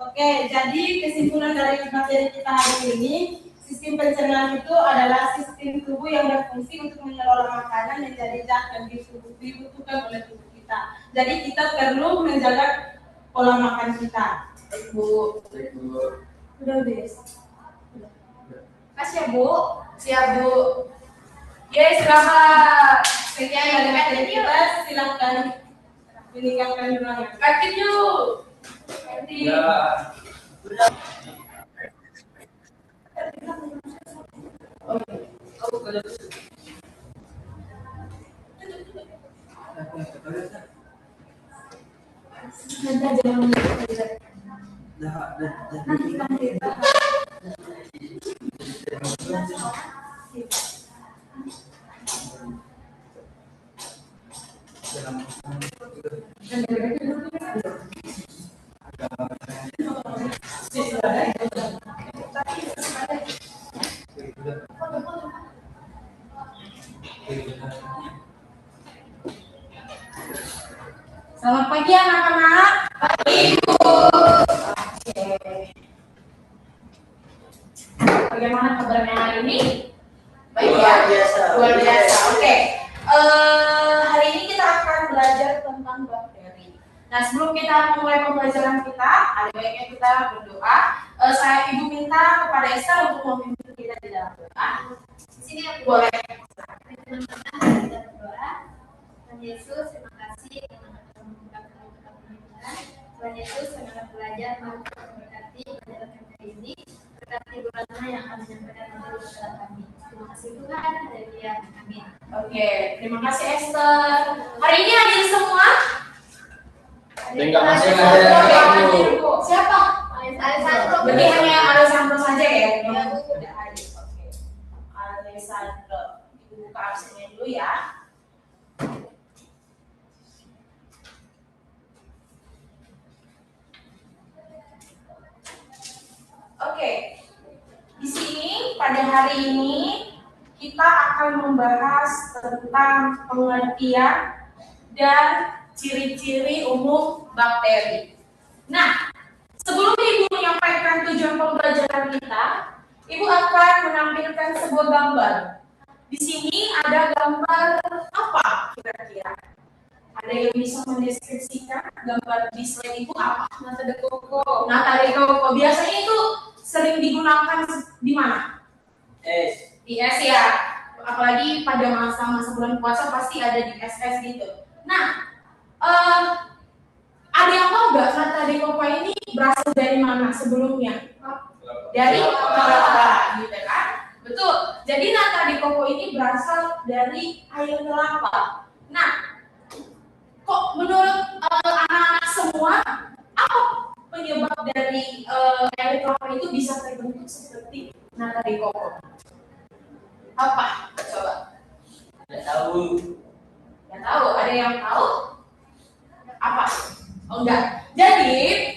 Oke, jadi kesimpulan dari materi kita hari ini, sistem pencernaan itu adalah sistem tubuh yang berfungsi untuk mengelola makanan menjadi zat yang dibutuhkan oleh tubuh kita. Jadi kita perlu menjaga pola makan kita. Baik Bu. Udah Des. Kasih ya Bu. Siap Bu. Ya istirahat. Sekian dari materi kita, silakan. meningkatkan jumlahnya. Aktif yuk. Aktif. Ya. Nanti aja yang Selamat pagi anak-anak. Pagi Bu. Oke. Bagaimana kabarnya hari ini? Baik ya? Luar biasa. Luar biasa. Oke. Hari ini kita akan belajar tentang bakteri. Nah, sebelum kita mulai pembelajaran kita, ada baiknya kita berdoa. Saya Ibu minta kepada Esther untuk memimpin kita di dalam doa. Di sini aku Boleh. teman-teman kita berdoa. Tuhan Yesus, terima kasih karena kita membukakan kita pelajaran. Tuhan Yesus, kami akan belajar mau memberkati pelajaran kami hari ini. Berkati Bu Ratna yang akan menyampaikan materi kepada kami. Terima kasih Tuhan, haleluya, amin. Oke, terima kasih Esther. Hari ini hadir semua? Enggak masih Oke, ada hadir, Bu. Siapa? Alessandro. Berarti hanya Alessandro saja ya? Ya, Bu. Udah hadir. Oke. Alessandro. Ibu buka absennya dulu ya. Oke. Di sini pada hari ini kita akan membahas tentang pengertian dan ciri-ciri umum bakteri. Nah, sebelum Ibu menyampaikan tujuan pembelajaran kita, Ibu akan menampilkan sebuah gambar. Di sini ada gambar apa kira-kira? Ada yang bisa mendeskripsikan gambar di slide Ibu apa? Nata de coco. Nata de coco. Biasanya itu sering digunakan di mana? Di S ya. Apalagi pada masa-masa bulan puasa pasti ada di SS gitu. Nah, ada yang tahu nggak nata de coco ini berasal dari mana sebelumnya? Dari kelapa, gitu kan? Betul. Jadi nata de coco ini berasal dari air kelapa. Nah, kok menurut anak-anak semua apa penyebab dari air kelapa itu bisa terbentuk seperti nata de coco? Apa? Coba. Tidak tahu. Nggak tahu. Ada yang tahu? Apa? Oh enggak. Jadi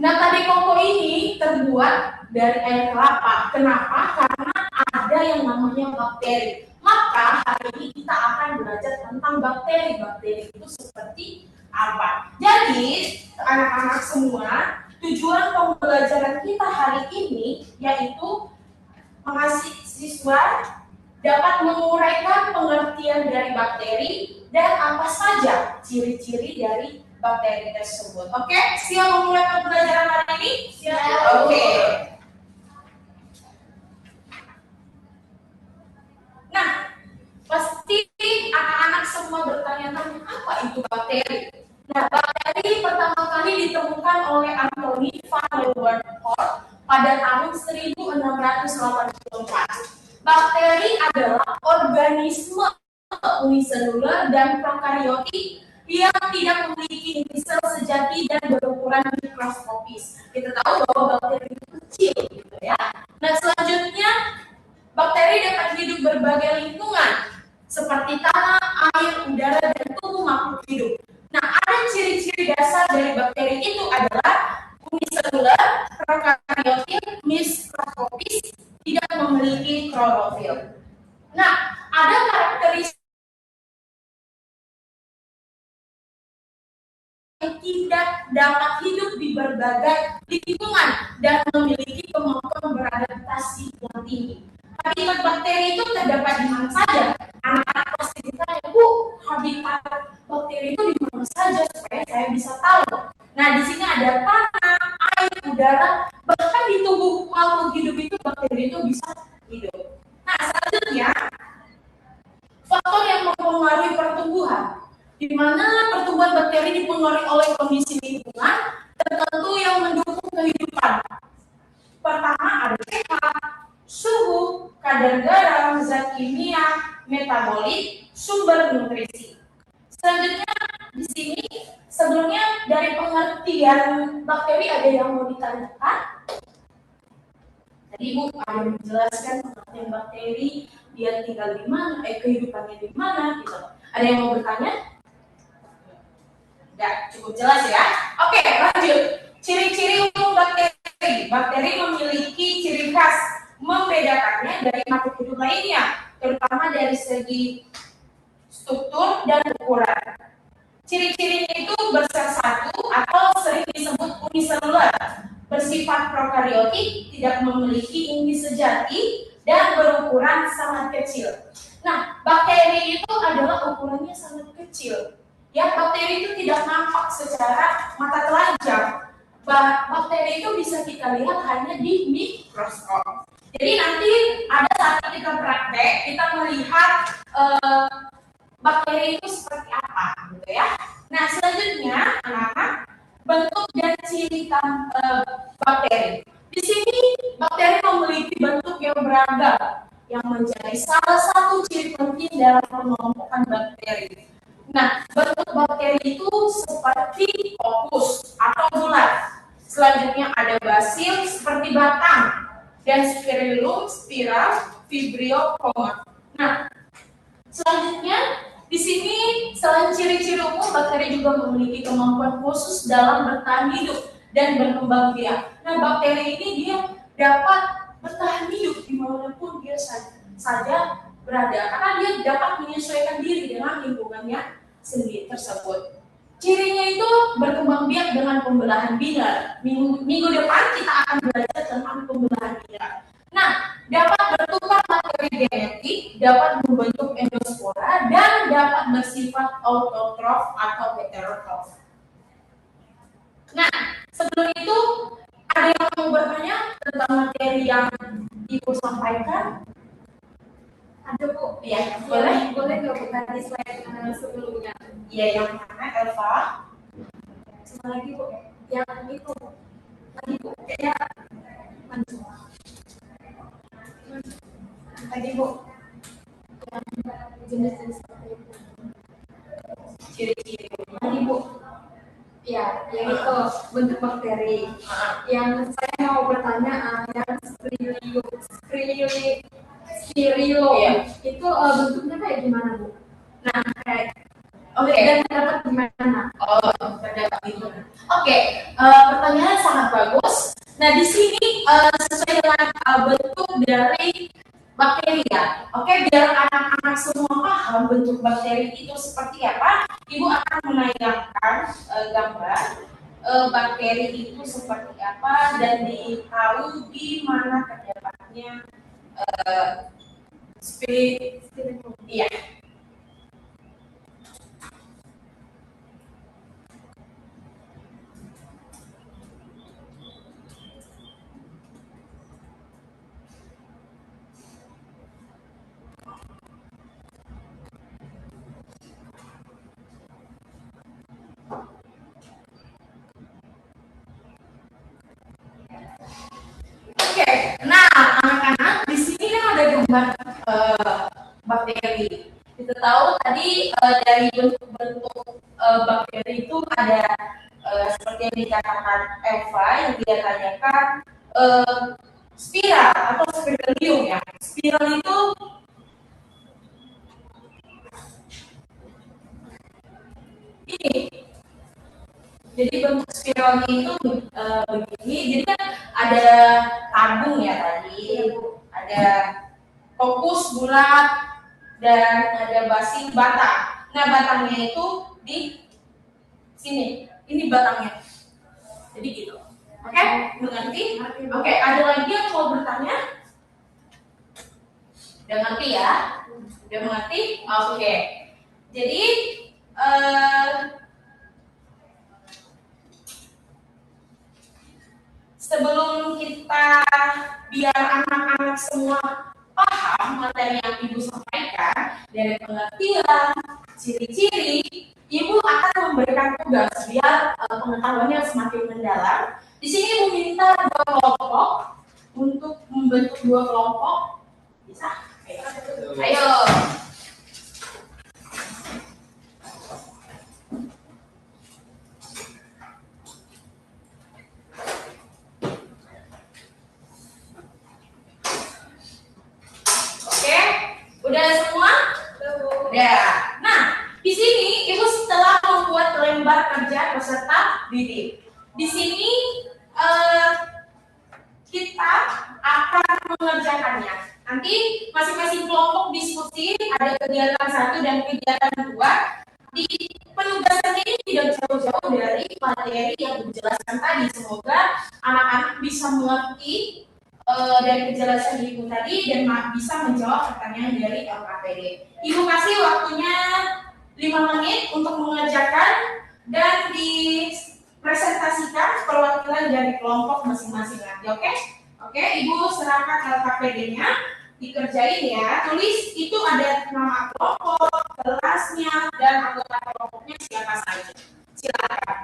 nata de coco ini terbuat dari air kelapa. Kenapa? Karena ada yang namanya bakteri. Maka hari ini kita akan belajar tentang bakteri. Bakteri itu seperti apa? Jadi anak-anak semua, tujuan pembelajaran kita hari ini yaitu mahasiswa dapat menguraikan pengertian dari bakteri dan apa saja ciri-ciri dari bakteri tersebut. Oke, siap memulai pembelajaran hari ini? Siap. Oke. Nah, pasti anak-anak semua bertanya-tanya apa itu bakteri. Nah, bakteri pertama kali ditemukan oleh Anthony van Leeuwenhoek pada tahun 1684. Bakteri adalah organisme uniseluler dan prokaryotik yang tidak memiliki inti sel sejati dan berukuran mikroskopis. Kita tahu bahwa bakteri itu kecil, gitu ya. Nah, selanjutnya bakteri dapat hidup berbagai lingkungan seperti tanah, air, udara, dan tubuh makhluk hidup. Nah, ada ciri-ciri dasar dari bakteri itu adalah uniseluler, prokaryotik, mikroskopis, tidak memiliki klorofil. Nah, ada karakteristik yang tidak dapat hidup di berbagai lingkungan dan memiliki kemampuan beradaptasi yang tinggi. Habitat bakteri itu terdapat di mana saja. Anak-anak pasti ditanya, Bu, habitat bakteri itu di mana saja supaya saya bisa tahu. Nah, di sini ada tanah, air, udara, bahkan di tubuh makhluk hidup itu bakteri itu bisa hidup. Nah, selanjutnya faktor yang mempengaruhi pertumbuhan. Di mana pertumbuhan Sumber bakteri dipengaruhi oleh kondisi lingkungan tertentu yang mendukung kehidupan. Pertama ada pH, suhu, kadar garam, zat kimia, metabolit, sumber nutrisi. Selanjutnya di sini sebelumnya dari pengertian bakteri ada yang mau ditanyakan? Tadi Bu ada yang menjelaskan pengertian bakteri, dia tinggal di mana, kehidupannya di mana gitu. Ada yang mau bertanya? Enggak, cukup jelas ya. Oke, lanjut. Ciri-ciri umum bakteri. Bakteri memiliki ciri khas membedakannya dari makhluk hidup lainnya, terutama dari segi struktur dan ukuran. Ciri-cirinya itu bersel satu atau sering disebut uniseluler, bersifat prokariotik, tidak memiliki inti sejati, dan berukuran sangat kecil. Nah, bakteri itu adalah ukurannya sangat kecil. Ya, bakteri itu tidak nampak secara mata telanjang. Bakteri itu bisa kita lihat hanya di mikroskop. Jadi nanti ada saat kita praktek, kita melihat bakteri itu seperti apa, gitu ya. Nah, selanjutnya, anak-anak, bentuk dan ciri bakteri. Di sini bakteri memiliki bentuk yang beragam, yang menjadi salah satu ciri penting dalam pengelompokan bakteri. Nah, bentuk bakteri itu seperti opus atau bulat. Selanjutnya ada basil seperti batang dan spirillum, spiral, vibrio, koma. Nah, selanjutnya di sini selain ciri-ciri umum, bakteri juga memiliki kemampuan khusus dalam bertahan hidup dan berkembang biak. Nah, bakteri ini dia dapat bertahan hidup dimanapun dia saja berada, karena dia dapat menyesuaikan diri dengan lingkungannya sendiri tersebut. Cirinya itu berkembang biak dengan pembelahan binar. Minggu depan kita akan belajar tentang pembelahan binar. Nah, dapat bertukar materi genetik, dapat membentuk endospora, dan dapat bersifat autotrof atau heterotrof. Nah, sebelum itu ada yang mau bertanya tentang materi yang Ibu sampaikan? Ada Bu? Ya, boleh nggak Bu di slide sebelumnya? Iya, yang mana Elva? Sama lagi Bu, yang itu lagi Bu, kayaknya lanjut. Tadi Bu, yang jenis-jenis ciri-ciri. Tadi Bu, ya, yang itu bentuk bakteri. Yang saya mau bertanya, yang spirillum ya. Itu bentuknya kayak gimana Bu? Nah, kayak dan terdapat di mana? Terdapat di mana? Pertanyaan sangat bagus. Nah, di sini sesuai dengan bentuk dari bakteri ya. Biar anak-anak semua paham bentuk bakteri itu seperti apa, Ibu akan menayangkan gambar bakteri itu seperti apa dan ditahu di mana terdapatnya spirillum. Iya. Nah anak-anak di sini kan ada gambar bakteri. Kita tahu tadi dari bentuk bakteri itu ada seperti yang dikatakan Eva yang dia tanyakan spiral atau spirillum ya. Spiral itu ini. Jadi bentuk spiralnya itu begini. Jadi kan ada tabung ya tadi, ada fokus bulat dan ada basil batang. Nah batangnya itu di sini. Ini batangnya. Jadi gitu. Oke, mengerti? Oke, ada lagi yang mau bertanya? Udah ngerti ya? Udah mengerti? Oke. Jadi sebelum kita biar anak-anak semua paham materi yang Ibu sampaikan dari pengertian, ciri-ciri, Ibu akan memberikan tugas biar pengetahuannya semakin mendalam. Di sini Ibu minta 2 kelompok untuk membentuk 2 kelompok. Bisa? Ayo. Oke, udah semua? Udah. Nah, di sini Ibu setelah membuat lembar kerja peserta didik. Di sini kita akan mengerjakannya. Nanti masing-masing kelompok diskusi, ada kegiatan 1 dan kegiatan 2. Di penugasannya ini tidak jauh-jauh dari materi yang dijelaskan tadi. Semoga anak-anak bisa mengerti dari penjelasan Ibu tadi dan bisa menjawab pertanyaan dari LKPD. Ibu kasih waktunya 5 menit untuk mengerjakan dan dipresentasikan perwakilan dari kelompok masing-masing nanti, oke? Oke, Ibu serahkan LKPD-nya, dikerjain ya. Tulis itu ada nama kelompok, kelasnya, dan anggota kelompoknya siapa saja. Silakan.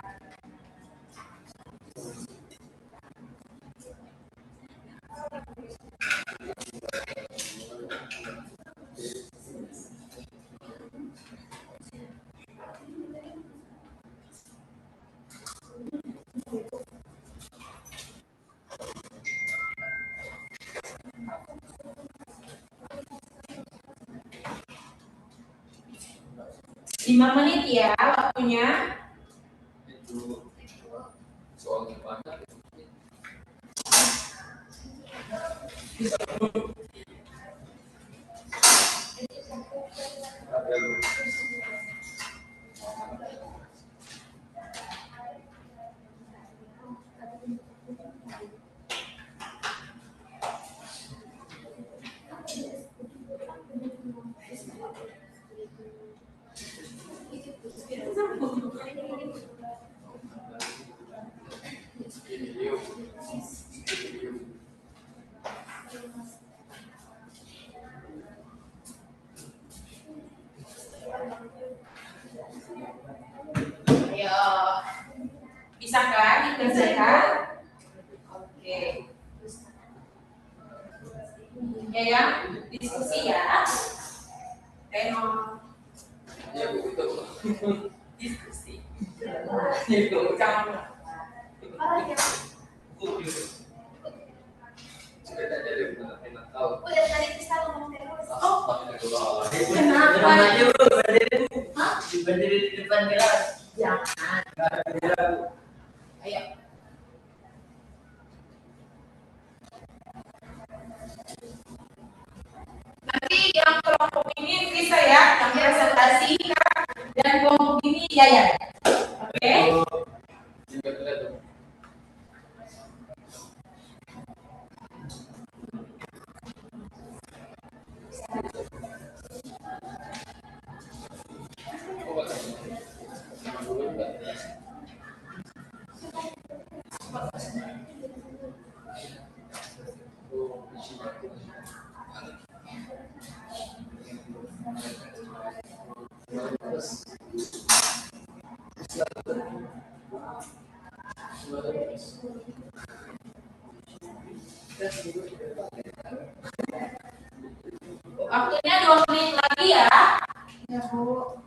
Lima menit ya waktunya. Itu soalnya banyak. Ayo, bisa kan dikerjakan? Oke. Ya, diskusi ya. Tema Ya begitu. diskusi. Itu Jangan. sudah jadi enak tahu. Udah tadi kita ngomong terus. Oh, Kenapa? kenapa? Aja Bu, berdiri Bu. Hah? Berdiri di depan kelas. Jangan. Ayo. Nanti yang kelompok ini bisa ya, yang presentasi dan kelompok ini ya. Oke? Juga terlihat. Waktunya 2 menit lagi ya. Ya, Bu.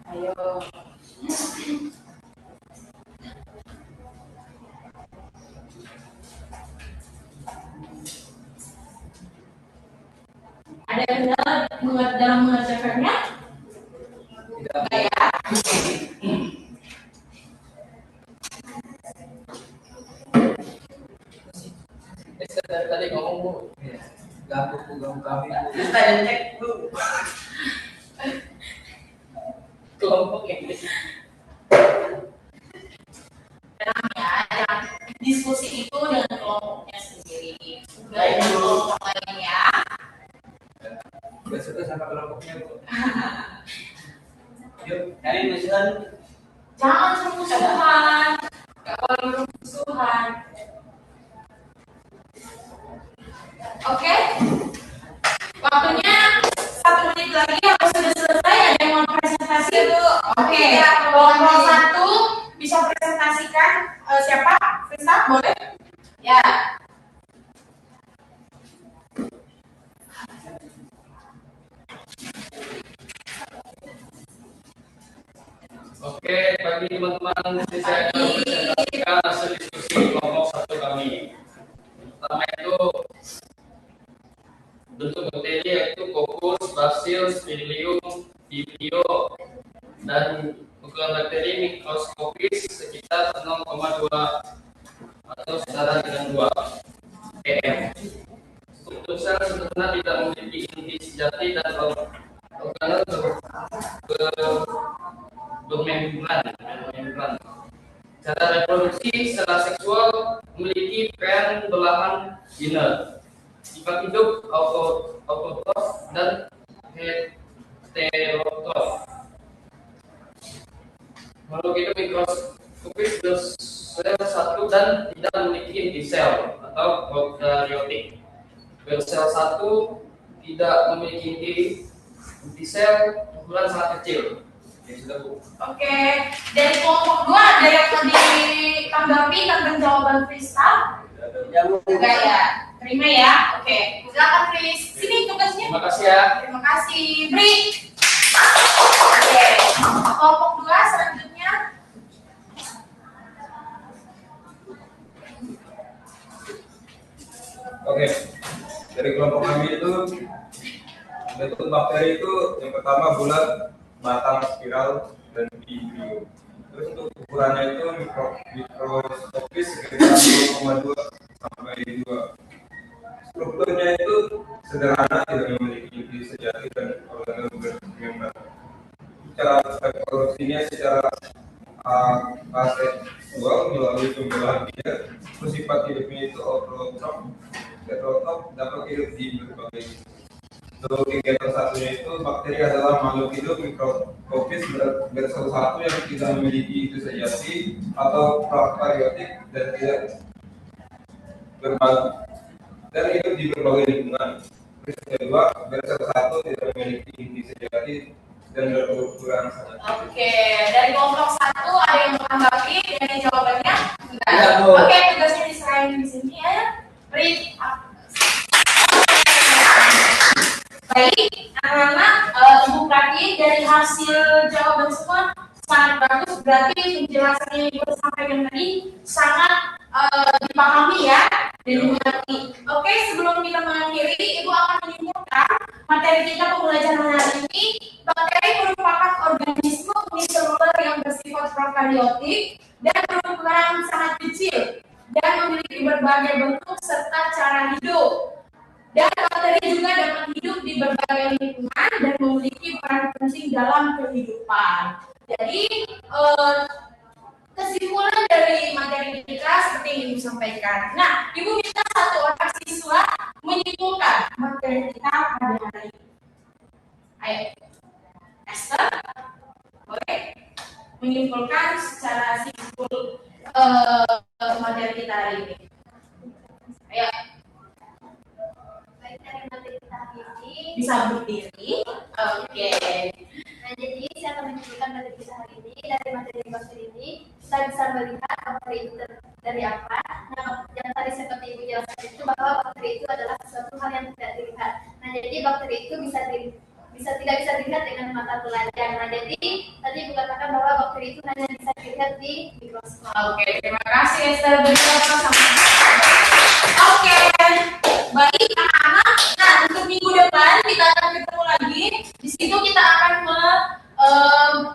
Ayo. Ada kendala dalam mengerjakannya? Tidak ya? Tadi ngomong Bu. Ganggu kami. Kita yang cek Bu. Kelompok ini. Tenang ya, jangan diskusi itu dengan kelompoknya sendiri. Dengan kelompok lain ya. Gak suka sama kelompoknya Bu. Yuk, cari musuhan. Jangan musuhan. Gak boleh musuhan. Oke. Waktunya 1 menit lagi apa sudah selesai? Ada yang mau presentasi? Oke. Kelompok 1 bisa presentasikan siapa? Krista, boleh? Ya. Oke, bagi teman-teman saya akan presentasikan hasil diskusi kelompok 1 kami. Pertama itu bentuk bakteri yaitu Coccus, Bacillus, Spirillum, Vibrio, dan ukuran bakteri mikroskopis sekitar 0,2 atau setara dengan 2 em. Struktur sel sederhana tidak memiliki inti sejati dan organel bermembran. Cara reproduksi secara seksual memiliki pen belahan biner. Sifat hidup autotrof dan heterotrof. Makhluk hidup mikroskopis bersel satu dan tidak memiliki inti sel atau prokaryotik. Bersel satu tidak memiliki inti sel, ukuran sangat kecil. Oke, dari kelompok 2 ada yang mau ditanggapi tentang jawaban Krista? Enggak ya? Terima ya? Oke, silakan Kris. Sini tugasnya. Terima kasih ya. Terima kasih. Bri. Oke, kelompok 2 selanjutnya. Oke, dari kelompok kami itu bentuk bakteri itu yang pertama bulat, batang spiral, dan vibrio. Terus untuk ukurannya itu mikroskopis sekitar 0,2 sampai 2. Strukturnya itu sederhana, tidak memiliki inti sejati dan organel bermembran. Cara reproduksinya secara aseksual melalui pembelahan biner. Sifat hidupnya itu autotrof. Heterotrof dapat hidup di berbagai. Untuk kegiatan satunya itu bakteri adalah makhluk hidup mikroskopis bersel satu yang tidak memiliki inti sejati atau prokaryotik dan tidak berbagi dan hidup di berbagai lingkungan. Terus kedua, bersel satu tidak memiliki inti sejati dan berukuran sangat kecil. Oke, dari kelompok 1 ada yang menanggapi dari jawabannya? Enggak. Ya, Bu. Oke, tugasnya diserahin di sini ya. Beri. Baik, anak-anak, Ibu perhatiin dari hasil jawaban semua sangat bagus. Berarti penjelasan yang Ibu sampaikan tadi sangat dipahami ya dan dimengerti. Oke, sebelum kita mengakhiri, Ibu akan menyimpulkan materi kita pembelajaran hari ini. Bakteri merupakan organisme uniseluler yang bersifat prokaryotik dan berukuran sangat kecil dan memiliki berbagai bentuk serta cara hidup. Dan bakteri juga dapat hidup di berbagai lingkungan dan memiliki peran penting dalam kehidupan. Jadi kesimpulan dari materi kita seperti yang Ibu sampaikan. Nah, Ibu minta 1 orang siswa menyimpulkan materi kita pada hari ini. Ayo, Esther, boleh menyimpulkan secara simpul materi kita hari ini. Ayo. Dari materi kita hari ini Bisa berdiri. Oke. Nah, jadi saya akan menunjukkan materi kita hari ini. Dari materi bakteri ini kita bisa melihat bakteri itu dari apa. Nah, yang tadi seperti Ibu jelaskan itu bahwa bakteri itu adalah sesuatu hal yang tidak dilihat. Nah, jadi bakteri itu tidak bisa dilihat dengan mata telanjang. Nah, jadi tadi Ibu katakan bahwa bakteri itu hanya bisa dilihat di mikroskop. Oke, terima kasih Esther. Oke, baik anak-anak. Nah, untuk minggu depan kita akan ketemu lagi. Di situ kita akan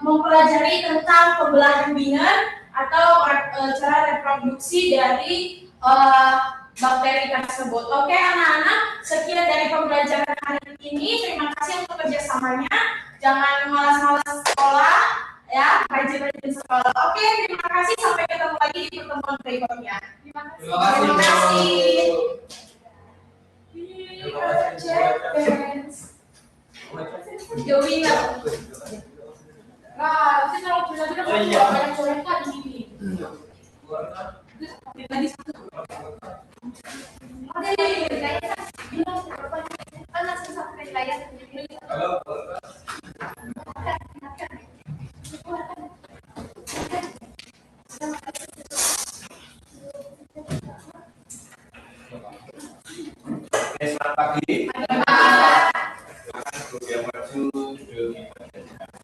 mempelajari tentang pembelahan biner atau cara reproduksi dari bakteri tersebut. Oke anak-anak, sekian dari pembelajaran hari ini. Terima kasih untuk kerjasamanya. Jangan malas-malas sekolah, ya, rajin-rajin sekolah. Oke, terima kasih. Sampai ketemu lagi di pertemuan berikutnya. Terima kasih. Terima kasih. Jowina. Nah, kita kalau belajar banyak coretan di sini. Tadi satu. Halo. Oke, selamat pagi. Silakan grup yang maju duduk di bagian tengah.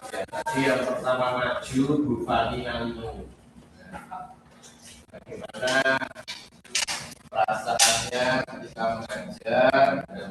Ya, tadi yang pertama maju Bu Fani Alino. Bagaimana perasaannya ketika mengajar dan